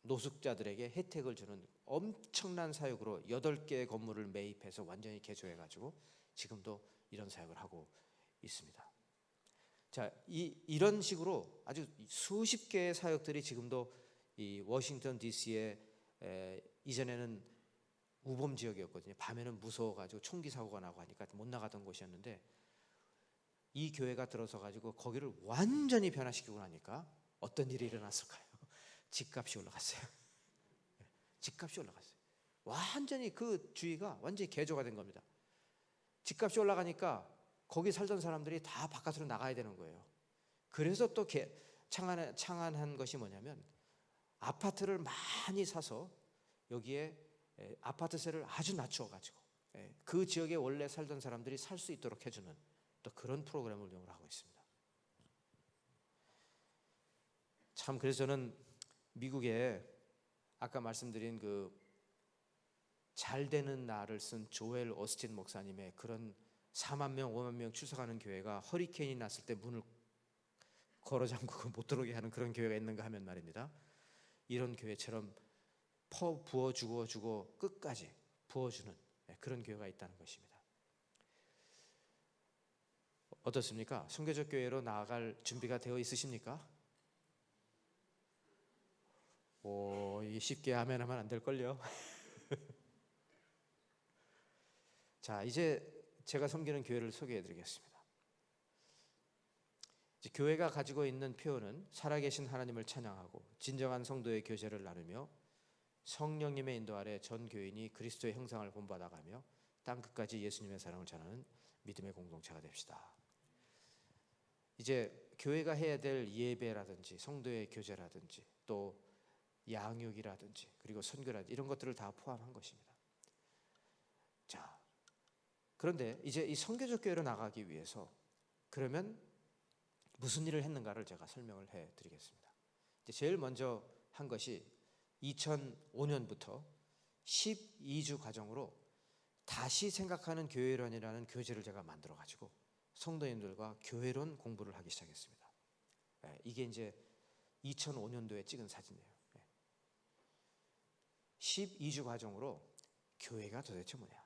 노숙자들에게 혜택을 주는 엄청난 사역으로 8개의 건물을 매입해서 완전히 개조해가지고 지금도 이런 사역을 하고 있습니다. 자, 이런 식으로 아주 수십 개의 사역들이 지금도 이 워싱턴 DC의 이전에는 우범 지역이었거든요. 밤에는 무서워가지고 총기 사고가 나고 하니까 못 나가던 곳이었는데, 이 교회가 들어서 가지고 거기를 완전히 변화시키고 나니까 어떤 일이 일어났을까요? 집값이 올라갔어요. 집값이 올라갔어요. 완전히 그 주위가 완전히 개조가 된 겁니다. 집값이 올라가니까 거기 살던 사람들이 다 바깥으로 나가야 되는 거예요. 그래서 또 창안한 것이 뭐냐면, 아파트를 많이 사서 여기에 아파트세를 아주 낮추어가지고 그 지역에 원래 살던 사람들이 살 수 있도록 해주는 또 그런 프로그램을 운영을 하고 있습니다. 참, 그래서 저는 미국에 아까 말씀드린 그 잘 되는 날을 쓴 조엘 오스틴 목사님의 그런 4만 명, 5만 명 출석하는 교회가 허리케인이 났을 때 문을 걸어 잠그고 못 들어오게 하는 그런 교회가 있는가 하면 말입니다. 이런 교회처럼 부어주고 끝까지 부어주는 그런 교회가 있다는 것입니다. 어떻습니까? 선교적 교회로 나아갈 준비가 되어 있으십니까? 이게 쉽게 아멘 하면 안 될걸요. 자, 이제 제가 섬기는 교회를 소개해 드리겠습니다. 교회가 가지고 있는 표현은 살아계신 하나님을 찬양하고 진정한 성도의 교제를 나누며 성령님의 인도 아래 전 교인이 그리스도의 형상을 본받아가며 땅 끝까지 예수님의 사랑을 전하는 믿음의 공동체가 됩시다. 이제 교회가 해야 될 예배라든지 성도의 교제라든지 또 양육이라든지 그리고 선교라든지 이런 것들을 다 포함한 것입니다. 자, 그런데 이제 이 선교적 교회로 나가기 위해서 그러면 무슨 일을 했는가를 제가 설명을 해드리겠습니다. 제일 먼저 한 것이 2005년부터 12주 과정으로 다시 생각하는 교회론이라는 교재를 제가 만들어 가지고 성도님들과 교회론 공부를 하기 시작했습니다. 이게 이제 2005년도에 찍은 사진이에요. 12주 과정으로 교회가 도대체 뭐냐,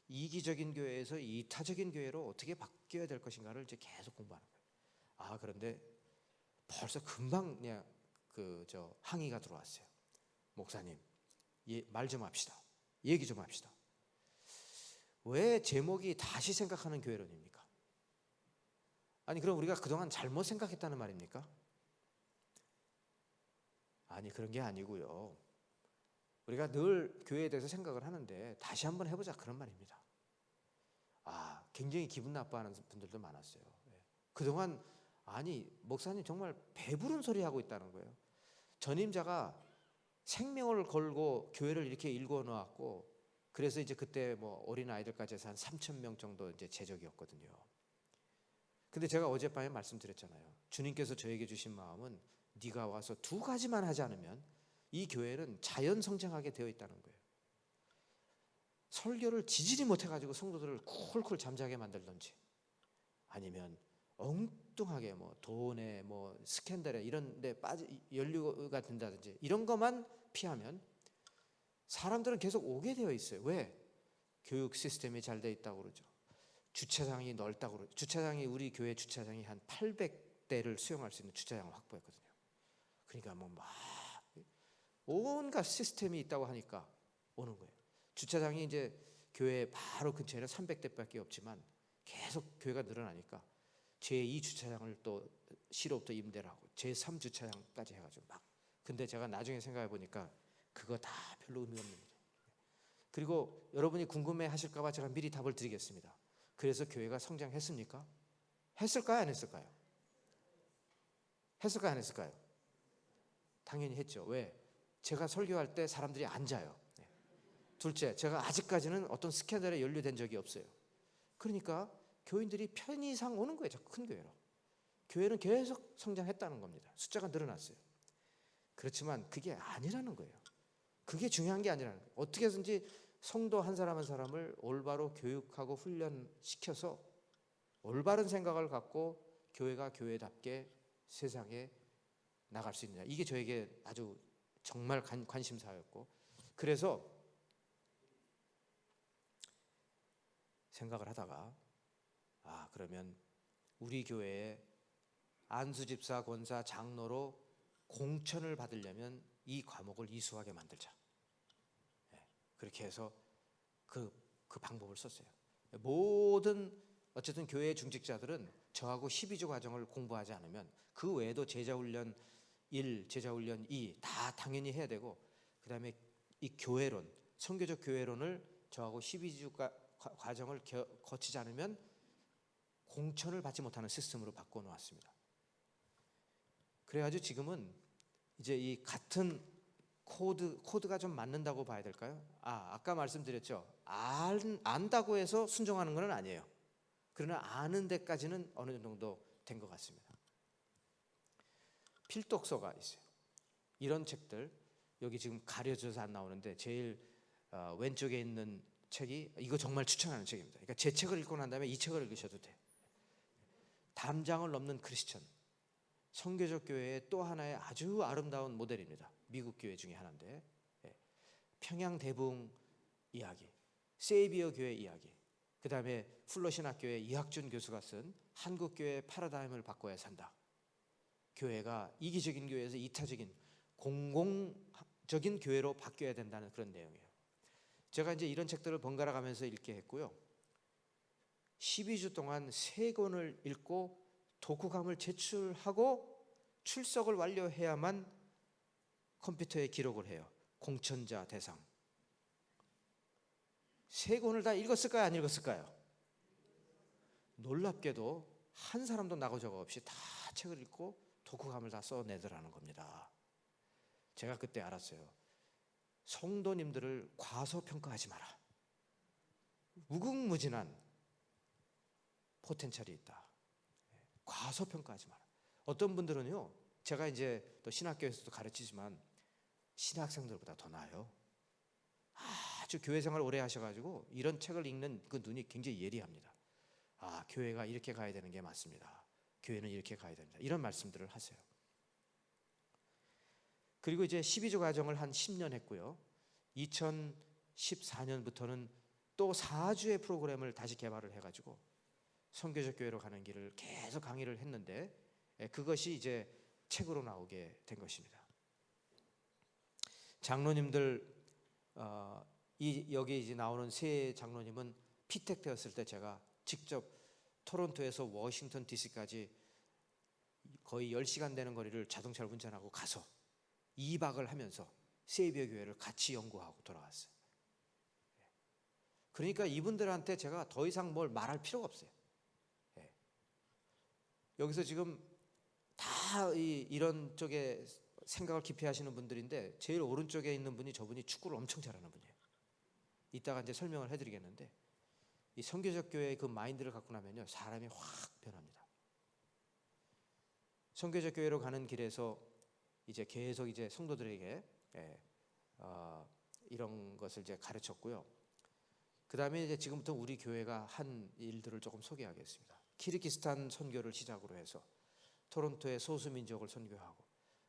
이기적인 교회에서 이타적인 교회로 어떻게 바뀌어야 될 것인가를 이제 계속 공부하는 거예요. 아, 그런데 벌써 금방 그냥 항의가 들어왔어요. 목사님, 말 좀 합시다. 얘기 좀 합시다. 왜 제목이 다시 생각하는 교회론입니까? 아니, 그럼 우리가 그동안 잘못 생각했다는 말입니까? 아니, 그런 게 아니고요. 우리가 늘 교회에 대해서 생각을 하는데 다시 한번 해보자, 그런 말입니다. 굉장히 기분 나빠하는 분들도 많았어요. 그동안 아니 목사님 정말 배부른 소리 하고 있다는 거예요. 전임자가 생명을 걸고 교회를 이렇게 일궈 놓았고, 그래서 이제 그때 뭐 어린 아이들까지 해서 한 3천 명 정도 이제 제적이었거든요. 근데 제가 어젯밤에 말씀드렸잖아요. 주님께서 저에게 주신 마음은 네가 와서 두 가지만 하지 않으면 이 교회는 자연 성장하게 되어 있다는 거예요. 설교를 지지리 못해가지고 성도들을 쿨쿨 잠자게 만들든지, 아니면 엉뚱하게 뭐 돈에 뭐 스캔들에 이런 데 연루가 된다든지, 이런 것만 피하면 사람들은 계속 오게 되어 있어요. 왜? 교육 시스템이 잘 돼 있다고 그러죠. 주차장이 넓다고 그러죠. 주차장이, 우리 교회 주차장이 한 800대를 수용할 수 있는 주차장을 확보했거든요. 그러니까 뭐 막 온갖 시스템이 있다고 하니까 오는 거예요. 주차장이 이제 교회 바로 근처에는 300대밖에 없지만 계속 교회가 늘어나니까 제2 주차장을 또 시로부터 임대를 하고 제3 주차장까지 해가지고 막. 근데 제가 나중에 생각해 보니까 그거 다 별로 의미 없는 거죠. 그리고 여러분이 궁금해 하실까 봐 제가 미리 답을 드리겠습니다. 그래서 교회가 성장했습니까? 했을까요? 안 했을까요? 했을까요? 안 했을까요? 당연히 했죠. 왜? 제가 설교할 때 사람들이 앉아요. 둘째, 제가 아직까지는 어떤 스캔들에 연루된 적이 없어요. 그러니까 교인들이 편의상 오는 거예요. 자꾸 큰 교회로. 교회는 계속 성장했다는 겁니다. 숫자가 늘어났어요. 그렇지만 그게 아니라는 거예요. 그게 중요한 게 아니라는 거예요. 어떻게든지 성도 한 사람 한 사람을 올바로 교육하고 훈련시켜서 올바른 생각을 갖고 교회가 교회답게 세상에 나갈 수 있느냐. 이게 저에게 아주 정말 관심사였고, 그래서 생각을 하다가 그러면 우리 교회에 안수집사, 권사, 장로로 공천을 받으려면 이 과목을 이수하게 만들자. 그렇게 해서 그 방법을 썼어요. 모든 어쨌든 교회 중직자들은 저하고 12주 과정을 공부하지 않으면 그 외에도 제자훈련 1, 제자훈련 2 다 당연히 해야 되고, 그 다음에 이 교회론, 선교적 교회론을 저하고 12주 과정을 거치지 않으면 공천을 받지 못하는 시스템으로 바꿔놓았습니다. 그래가지고 지금은 이제 이 같은 코드가 좀 맞는다고 봐야 될까요? 아까 말씀드렸죠. 안다고 해서 순종하는 건 아니에요. 그러나 아는 데까지는 어느 정도 된 것 같습니다. 필독서가 있어요. 이런 책들, 여기 지금 가려져서 안 나오는데 제일 왼쪽에 있는 책이, 이거 정말 추천하는 책입니다. 그러니까 제 책을 읽고 난 다음에 이 책을 읽으셔도 돼요. 담장을 넘는 크리스천, 선교적 교회의 또 하나의 아주 아름다운 모델입니다. 미국 교회 중에 하나인데, 평양 대붕 이야기, 세이비어 교회 이야기, 그 다음에 플러신학교회 이학준 교수가 쓴 한국 교회의 패러다임을 바꿔야 산다. 교회가 이기적인 교회에서 이타적인 공공적인 교회로 바뀌어야 된다는 그런 내용이에요. 제가 이제 이런 책들을 번갈아 가면서 읽게 했고요. 12주 동안 3권을 읽고 독후감을 제출하고 출석을 완료해야만 컴퓨터에 기록을 해요. 공천자 대상. 3권을 다 읽었을까요? 안 읽었을까요? 놀랍게도 한 사람도 나고 저거 없이 다 책을 읽고 독후감을 다 써내더라는 겁니다. 제가 그때 알았어요. 성도님들을 과소평가하지 마라. 무궁무진한 포텐셜이 있다. 과소평가하지 마라. 어떤 분들은요, 제가 이제 또 신학교에서도 가르치지만 신학생들보다 더 나아요. 아주 교회 생활 오래 하셔가지고 이런 책을 읽는 그 눈이 굉장히 예리합니다. 교회가 이렇게 가야 되는 게 맞습니다. 교회는 이렇게 가야 됩니다. 이런 말씀들을 하세요. 그리고 이제 12주 과정을 한 10년 했고요. 2014년부터는 또 4주의 프로그램을 다시 개발을 해가지고 선교적 교회로 가는 길을 계속 강의를 했는데, 그것이 이제 책으로 나오게 된 것입니다. 장로님들, 여기 이제 나오는 세 장로님은 피택 되었을 때 제가 직접 토론토에서 워싱턴 DC까지 거의 10시간 되는 거리를 자동차를 운전하고 가서 2박을 하면서 세이비어 교회를 같이 연구하고 돌아왔어요. 그러니까 이분들한테 제가 더 이상 뭘 말할 필요가 없어요. 예. 여기서 지금 다 이런 쪽에 생각을 깊이 하시는 분들인데 제일 오른쪽에 있는 분이 저분이 축구를 엄청 잘하는 분이에요. 이따가 이제 설명을 해드리겠는데 이 선교적 교회의 그 마인드를 갖고 나면요 사람이 확 변합니다. 선교적 교회로 가는 길에서 이제 계속 이제 성도들에게 이런 것을 이제 가르쳤고요. 그 다음에 이제 지금부터 우리 교회가 한 일들을 조금 소개하겠습니다. 키르기스탄 선교를 시작으로 해서 토론토의 소수민족을 선교하고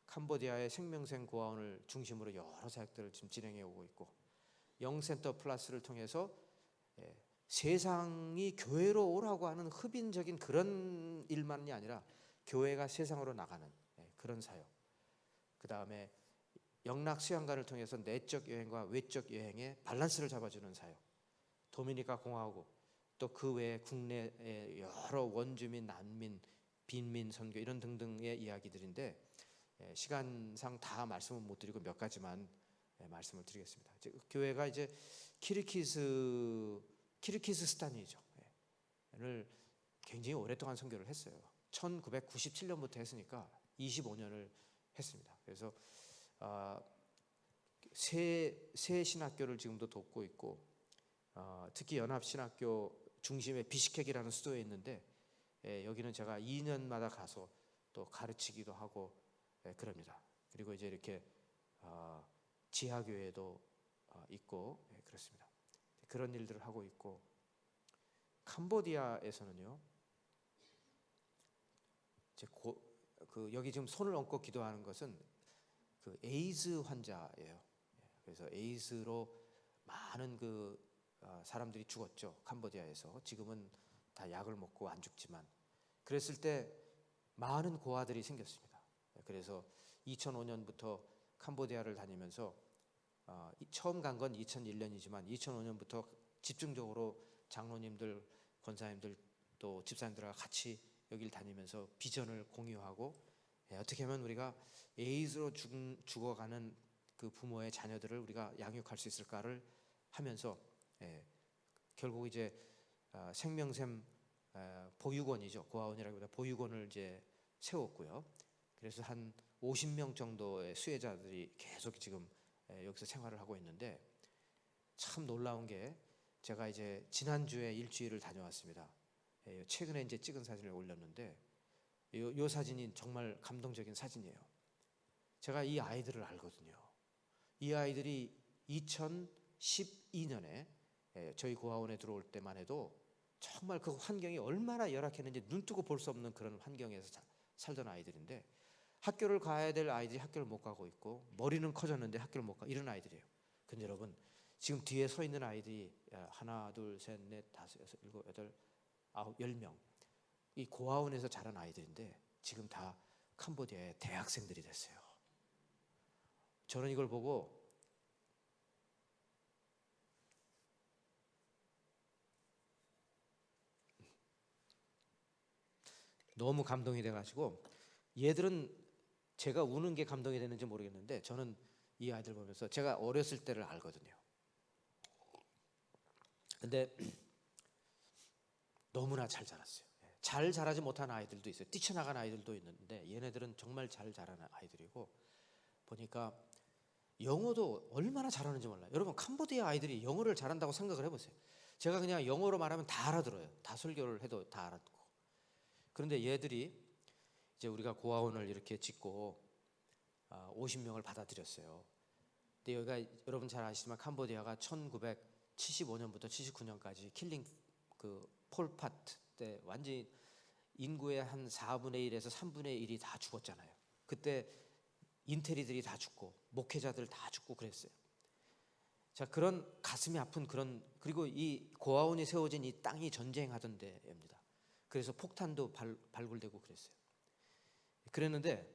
캄보디아의 생명샘 고아원을 중심으로 여러 사역들을 지금 진행해 오고 있고 영센터 플러스를 통해서 세상이 교회로 오라고 하는 흡인적인 그런 일만이 아니라 교회가 세상으로 나가는 그런 사역. 그 다음에 영락 수양관을 통해서 내적 여행과 외적 여행의 밸런스를 잡아주는 사역. 도미니카 공화국 또 그 외에 국내의 여러 원주민, 난민, 빈민 선교 이런 등등의 이야기들인데 시간상 다 말씀은 못 드리고 몇 가지만 말씀을 드리겠습니다. 교회가 이제 키르기스스탄이죠. 를 굉장히 오랫동안 선교를 했어요. 1997년부터 했으니까 25년을 했습니다. 그래서 새 신학교를 지금도 돕고 있고 특히 연합신학교 중심의 비시케기라는 수도에 있는데 여기는 제가 2년마다 가서 또 가르치기도 하고 그럽니다. 그리고 이제 이렇게 지하교회도 있고 그렇습니다. 그런 일들을 하고 있고 캄보디아에서는요. 이제 여기 지금 손을 얹고 기도하는 것은 그 에이즈 환자예요. 그래서 에이즈로 많은 사람들이 죽었죠. 캄보디아에서. 지금은 다 약을 먹고 안 죽지만 그랬을 때 많은 고아들이 생겼습니다. 그래서 2005년부터 캄보디아를 다니면서 처음 간 건 2001년이지만 2005년부터 집중적으로 장로님들, 권사님들 또 집사님들과 같이 여기를 다니면서 비전을 공유하고 어떻게 하면 우리가 에이즈로 죽어가는 그 부모의 자녀들을 우리가 양육할 수 있을까를 하면서 결국 이제 생명샘 보육원이죠. 고아원이라기보다 보육원을 이제 세웠고요. 그래서 한 50명 정도의 수혜자들이 계속 지금 여기서 생활을 하고 있는데 참 놀라운 게 제가 이제 지난주에 일주일을 다녀왔습니다. 최근에 이제 찍은 사진을 올렸는데 요 사진이 정말 감동적인 사진이에요. 제가 이 아이들을 알거든요. 이 아이들이 2012년에 저희 고아원에 들어올 때만 해도 정말 그 환경이 얼마나 열악했는지 눈뜨고 볼 수 없는 그런 환경에서 살던 아이들인데 학교를 가야 될 아이들이 학교를 못 가고 있고 머리는 커졌는데 학교를 못 가 이런 아이들이에요. 근데 여러분 지금 뒤에 서 있는 아이들이 하나, 둘, 셋, 넷, 다섯, 여섯, 일곱, 여덟, 아홉, 10명 이 고아원에서 자란 아이들인데 지금 다 캄보디아의 대학생들이 됐어요. 저는 이걸 보고 너무 감동이 돼가지고 얘들은 제가 우는 게 감동이 되는지 모르겠는데 저는 이 아이들 보면서 제가 어렸을 때를 알거든요. 근데 너무나 잘 자랐어요. 잘 자라지 못한 아이들도 있어요. 뛰쳐나간 아이들도 있는데 얘네들은 정말 잘 자라는 아이들이고 보니까 영어도 얼마나 잘하는지 몰라요. 여러분 캄보디아 아이들이 영어를 잘한다고 생각을 해보세요. 제가 그냥 영어로 말하면 다 알아들어요. 다 설교를 해도 다 알아듣고. 그런데 얘들이 이제 우리가 고아원을 이렇게 짓고 50명을 받아들였어요. 근데 여기가 여러분 잘 아시지만 캄보디아가 1975년부터 79년까지 킬링 폴파트 때 완전히 인구의 한 4분의 1에서 3분의 1이 다 죽었잖아요. 그때 인테리들이 다 죽고 목회자들 다 죽고 그랬어요. 자, 그런 가슴이 아픈 그리고 이 고아원이 세워진 이 땅이 전쟁하던 데입니다. 그래서 폭탄도 발굴되고 그랬어요. 그랬는데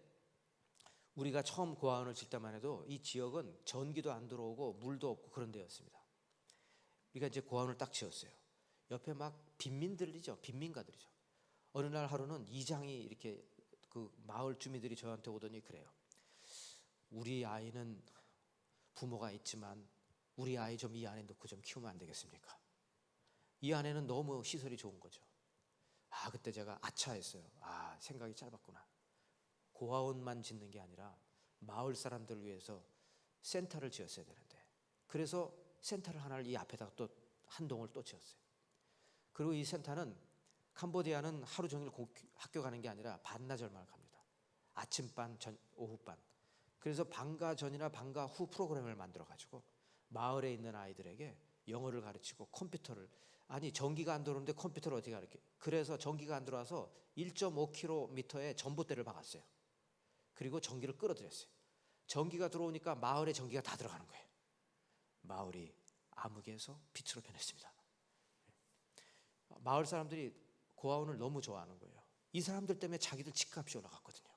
우리가 처음 고아원을 질 때만 해도 이 지역은 전기도 안 들어오고 물도 없고 그런 데였습니다. 우리가 이제 고아원을 딱 지었어요. 옆에 막 빈민들이죠. 빈민가들이죠. 어느 날 하루는 이장이 이렇게 그 마을 주민들이 저한테 오더니 그래요. 우리 아이는 부모가 있지만 우리 아이 좀 이 안에 넣고 좀 키우면 안 되겠습니까? 이 안에는 너무 시설이 좋은 거죠. 그때 제가 아차했어요. 생각이 짧았구나. 고아원만 짓는 게 아니라 마을 사람들을 위해서 센터를 지었어야 되는데, 그래서 센터를 하나를 이 앞에다가 또 한 동을 또 지었어요. 그리고 이 센터는 캄보디아는 하루 종일 학교 가는 게 아니라 반나절만 갑니다. 아침반, 오후반. 그래서 방과 전이나 방과 후 프로그램을 만들어 가지고 마을에 있는 아이들에게 영어를 가르치고 컴퓨터를, 전기가 안 들어오는데 컴퓨터를 어떻게 가르쳐? 그래서 전기가 안 들어와서 1.5km에 전봇대를 박았어요. 그리고 전기를 끌어들였어요. 전기가 들어오니까 마을에 전기가 다 들어가는 거예요. 마을이 암흑에서 빛으로 변했습니다. 마을 사람들이 고아원을 너무 좋아하는 거예요. 이 사람들 때문에 자기들 집값이 올라갔거든요.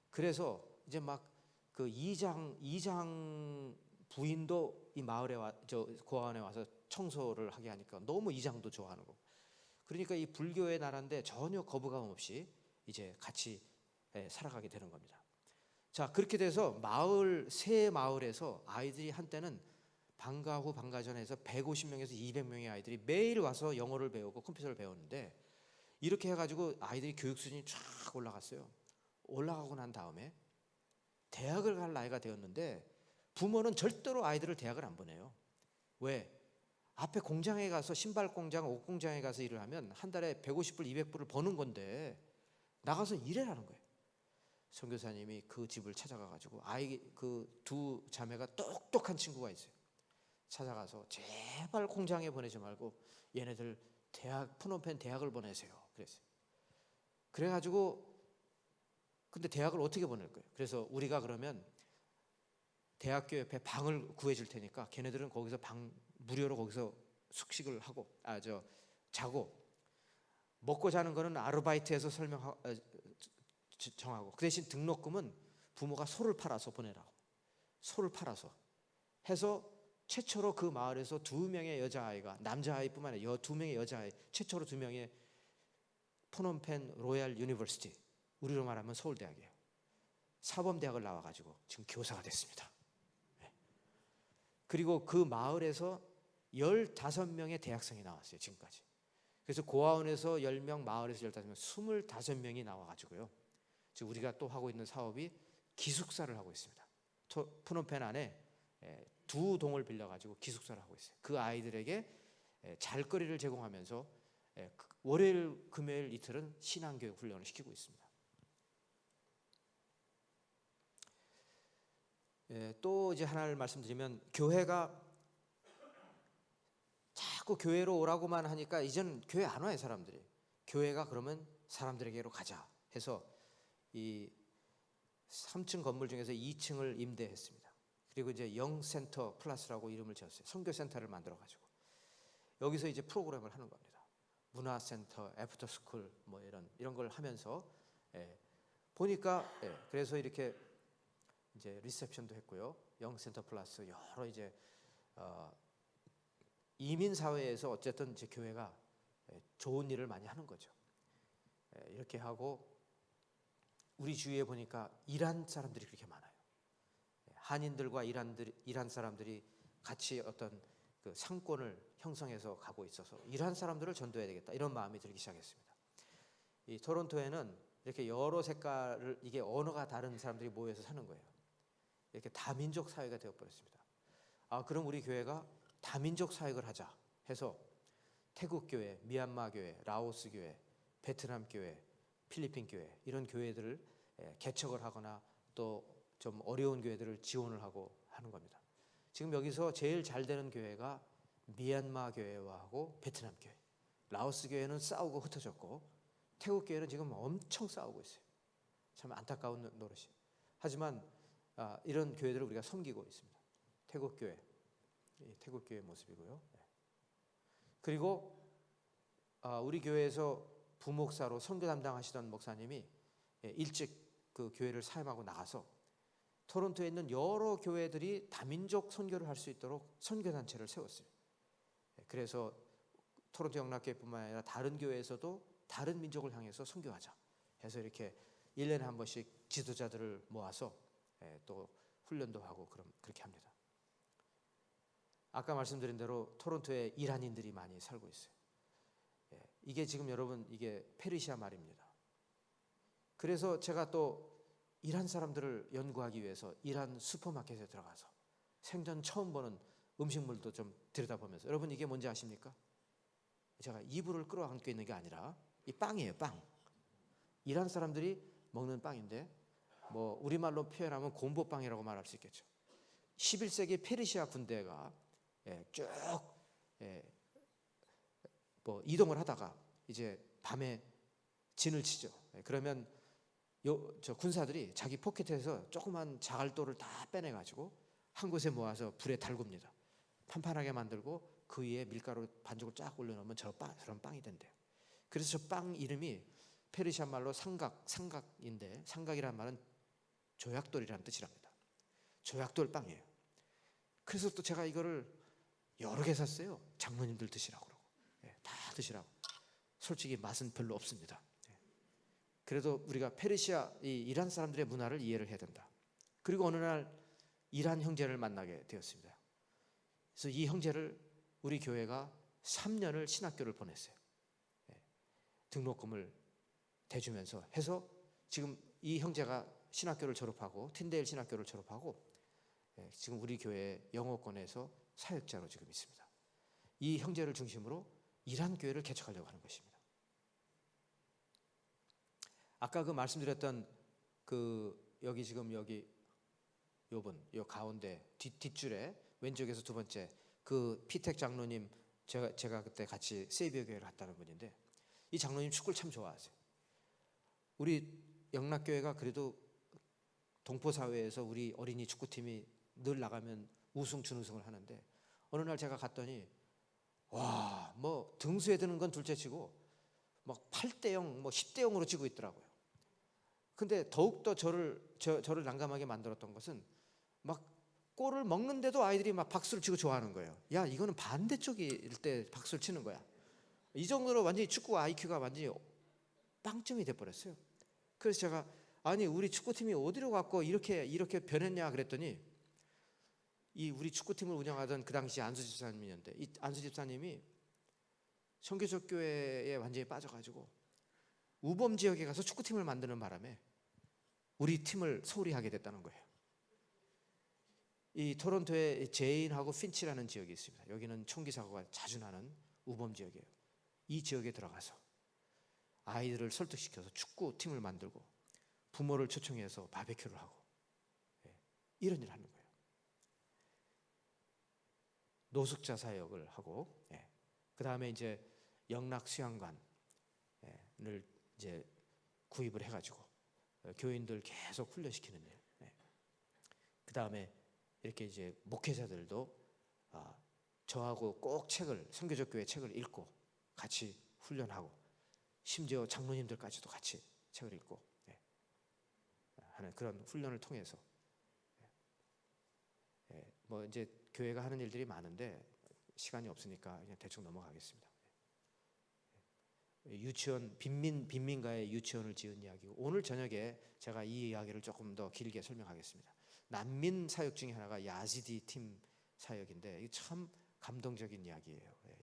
그래서 이제 막 그 이장 부인도 이 마을에 고아원에 와서 청소를 하게 하니까 너무 이장도 좋아하는 거고. 그러니까 이 불교의 나라인데 전혀 거부감 없이 이제 같이 살아가게 되는 겁니다. 자, 그렇게 돼서 새 마을에서 아이들이 한때는 방과 후 방과 전에서 150명에서 200명의 아이들이 매일 와서 영어를 배우고 컴퓨터를 배웠는데, 이렇게 해가지고 아이들이 교육 수준이 쫙 올라갔어요. 올라가고 난 다음에 대학을 갈 나이가 되었는데 부모는 절대로 아이들을 대학을 안 보내요. 왜? 앞에 공장에 가서 신발 공장, 옷 공장에 가서 일을 하면 한 달에 150불, 200불을 버는 건데 나가서 일해라는 거예요. 선교사님이 그 집을 찾아가가지고 그 두 자매가 똑똑한 친구가 있어요. 찾아가서 제발 공장에 보내지 말고 얘네들 푸놈펜 대학을 보내세요. 그랬어요. 그래가지고 근데 대학을 어떻게 보낼 거예요? 그래서 우리가 그러면 대학교 옆에 방을 구해줄 테니까 걔네들은 거기서 무료로 거기서 숙식을 하고 자고, 먹고 자는 거는 아르바이트해서 정하고, 그 대신 등록금은 부모가 소를 팔아서 보내라고. 소를 팔아서 해서 최초로 그 마을에서 2명의 여자아이가, 남자아이뿐만 아니라 2명의 여자아이, 최초로 2명의 푸놈펜 로얄 유니버시티, 우리로 말하면 서울대학이에요. 사범대학을 나와가지고 지금 교사가 됐습니다. 그리고 그 마을에서 15명의 대학생이 나왔어요, 지금까지. 그래서 고아원에서 10명, 마을에서 15명, 25명이 나와가지고요. 지금 우리가 또 하고 있는 사업이 기숙사를 하고 있습니다. 푸놈펜 안에 2동을 빌려가지고 기숙사를 하고 있어요. 그 아이들에게 잘거리를 제공하면서 월요일, 금요일 이틀은 신앙교육 훈련을 시키고 있습니다. 또 이제 하나를 말씀드리면, 교회가 자꾸 교회로 오라고만 하니까 이제는 교회 안 와요, 사람들이. 교회가 그러면 사람들에게로 가자 해서 이 3층 건물 중에서 2층을 임대했습니다. 그리고 이제 영센터 플러스라고 이름을 지었어요. 선교센터를 만들어가지고 여기서 이제 프로그램을 하는 겁니다. 문화센터, 애프터스쿨 뭐 이런 걸 하면서 보니까 그래서 이렇게 이제 리셉션도 했고요. 영센터 플러스 여러 이제 이민 사회에서 어쨌든 이제 교회가 좋은 일을 많이 하는 거죠. 이렇게 하고 우리 주위에 보니까 이란 사람들이 그렇게 많아요. 한인들과 이란 사람들이 같이 어떤 그 상권을 형성해서 가고 있어서 이란 사람들을 전도해야 되겠다, 이런 마음이 들기 시작했습니다. 이 토론토에는 이렇게 여러 색깔을, 이게 언어가 다른 사람들이 모여서 사는 거예요. 이렇게 다민족 사회가 되어버렸습니다. 그럼 우리 교회가 다민족 사역을 하자 해서 태국 교회, 미얀마 교회, 라오스 교회, 베트남 교회, 필리핀 교회, 이런 교회들을 개척을 하거나 또 좀 어려운 교회들을 지원을 하고 하는 겁니다. 지금 여기서 제일 잘 되는 교회가 미얀마 교회하고 베트남 교회, 라오스 교회는 싸우고 흩어졌고 태국 교회는 지금 엄청 싸우고 있어요. 참 안타까운 노릇이. 하지만 이런 교회들을 우리가 섬기고 있습니다. 태국 교회 모습이고요. 그리고 우리 교회에서 부목사로 선교 담당하시던 목사님이 일찍 그 교회를 사임하고 나가서 토론토에 있는 여러 교회들이 다민족 선교를 할 수 있도록 선교단체를 세웠어요. 그래서 토론토 영락교회뿐만 아니라 다른 교회에서도 다른 민족을 향해서 선교하자 해서 이렇게 1년에 한 번씩 지도자들을 모아서 또 훈련도 하고 그렇게 합니다. 아까 말씀드린 대로 토론토에 이란인들이 많이 살고 있어요. 이게 지금 여러분 이게 페르시아 말입니다. 그래서 제가 또 이란 사람들을 연구하기 위해서 이란 슈퍼마켓에 들어가서 생전 처음 보는 음식물도 좀 들여다보면서, 여러분 이게 뭔지 아십니까? 제가 이불을 끌어안고 있는 게 아니라 이 빵이에요. 빵. 이란 사람들이 먹는 빵인데 뭐 우리말로 표현하면 곰보빵이라고 말할 수 있겠죠. 11세기 페르시아 군대가 쭉 뭐 이동을 하다가 이제 밤에 진을 치죠. 그러면 저 군사들이 자기 포켓에서 조그만 자갈돌을 다 빼내가지고 한 곳에 모아서 불에 달굽니다. 판판하게 만들고 그 위에 밀가루 반죽을 쫙 올려놓으면 저런 빵이 된대요. 그래서 저 빵 이름이 페르시아 말로 삼각인데, 삼각이란 말은 조약돌이라는 뜻이랍니다. 조약돌 빵이에요. 그래서 또 제가 이거를 여러 개 샀어요. 장모님들 드시라고 그러고. 다 드시라고. 솔직히 맛은 별로 없습니다. 그래도 우리가 페르시아, 이 이란 사람들의 문화를 이해를 해야 된다. 그리고 어느 날 이란 형제를 만나게 되었습니다. 그래서 이 형제를 우리 교회가 3년을 신학교를 보냈어요. 등록금을 대주면서 해서 지금 이 형제가 신학교를 졸업하고 틴데일 신학교를 졸업하고 지금 우리 교회 영어권에서 사역자로 지금 있습니다. 이 형제를 중심으로 이란 교회를 개척하려고 하는 것입니다. 아까 그 말씀드렸던 그 여기 지금 여기 요분 요 가운데 뒷줄에 왼쪽에서 두 번째 그 피택 장로님, 제가 그때 같이 세이비어 교회를 갔다는 분인데, 이 장로님 축구를 참 좋아하세요. 우리 영락교회가 그래도 동포사회에서 우리 어린이 축구팀이 늘 나가면 우승 준우승을 하는데, 어느 날 제가 갔더니 와, 뭐 등수에 드는 건 둘째치고 막 8대0 뭐 10대0으로 지고 있더라고요. 근데 더욱더 저를 난감하게 만들었던 것은 막 골을 먹는데도 아이들이 막 박수를 치고 좋아하는 거예요. 야, 이거는 반대쪽일 때 박수를 치는 거야. 이 정도로 완전히 축구 IQ가 완전히 빵점이 돼버렸어요. 그래서 제가 아니 우리 축구팀이 어디로 갔고 이렇게 변했냐 그랬더니, 이 우리 축구팀을 운영하던 그 당시 안수 집사님이었는데, 이 안수 집사님이 청교적 교회에 완전히 빠져가지고 우범 지역에 가서 축구팀을 만드는 바람에 우리 팀을 소홀히 하게 됐다는 거예요. 이 토론토에 제인하고 핀치라는 지역이 있습니다. 여기는 총기 사고가 자주 나는 우범 지역이에요. 이 지역에 들어가서 아이들을 설득시켜서 축구팀을 만들고 부모를 초청해서 바베큐를 하고 이런 일을 하는 거예요. 노숙자 사역을 하고, 그 다음에 이제 영락 수양관을 이제 구입을 해가지고 교인들 계속 훈련시키는 일. 그 다음에 이렇게 이제 목회자들도 저하고 꼭 선교적 교회 책을 읽고 같이 훈련하고, 심지어 장로님들까지도 같이 책을 읽고 하는 그런 훈련을 통해서 뭐 이제 교회가 하는 일들이 많은데 시간이 없으니까 그냥 대충 넘어가겠습니다. 유치원 빈민가에 유치원을 지은 이야기고, 오늘 저녁에 제가 이 이야기를 조금 더 길게 설명하겠습니다. 난민 사역 중에 하나가 야지디 팀 사역인데 이게 참 감동적인 이야기예요.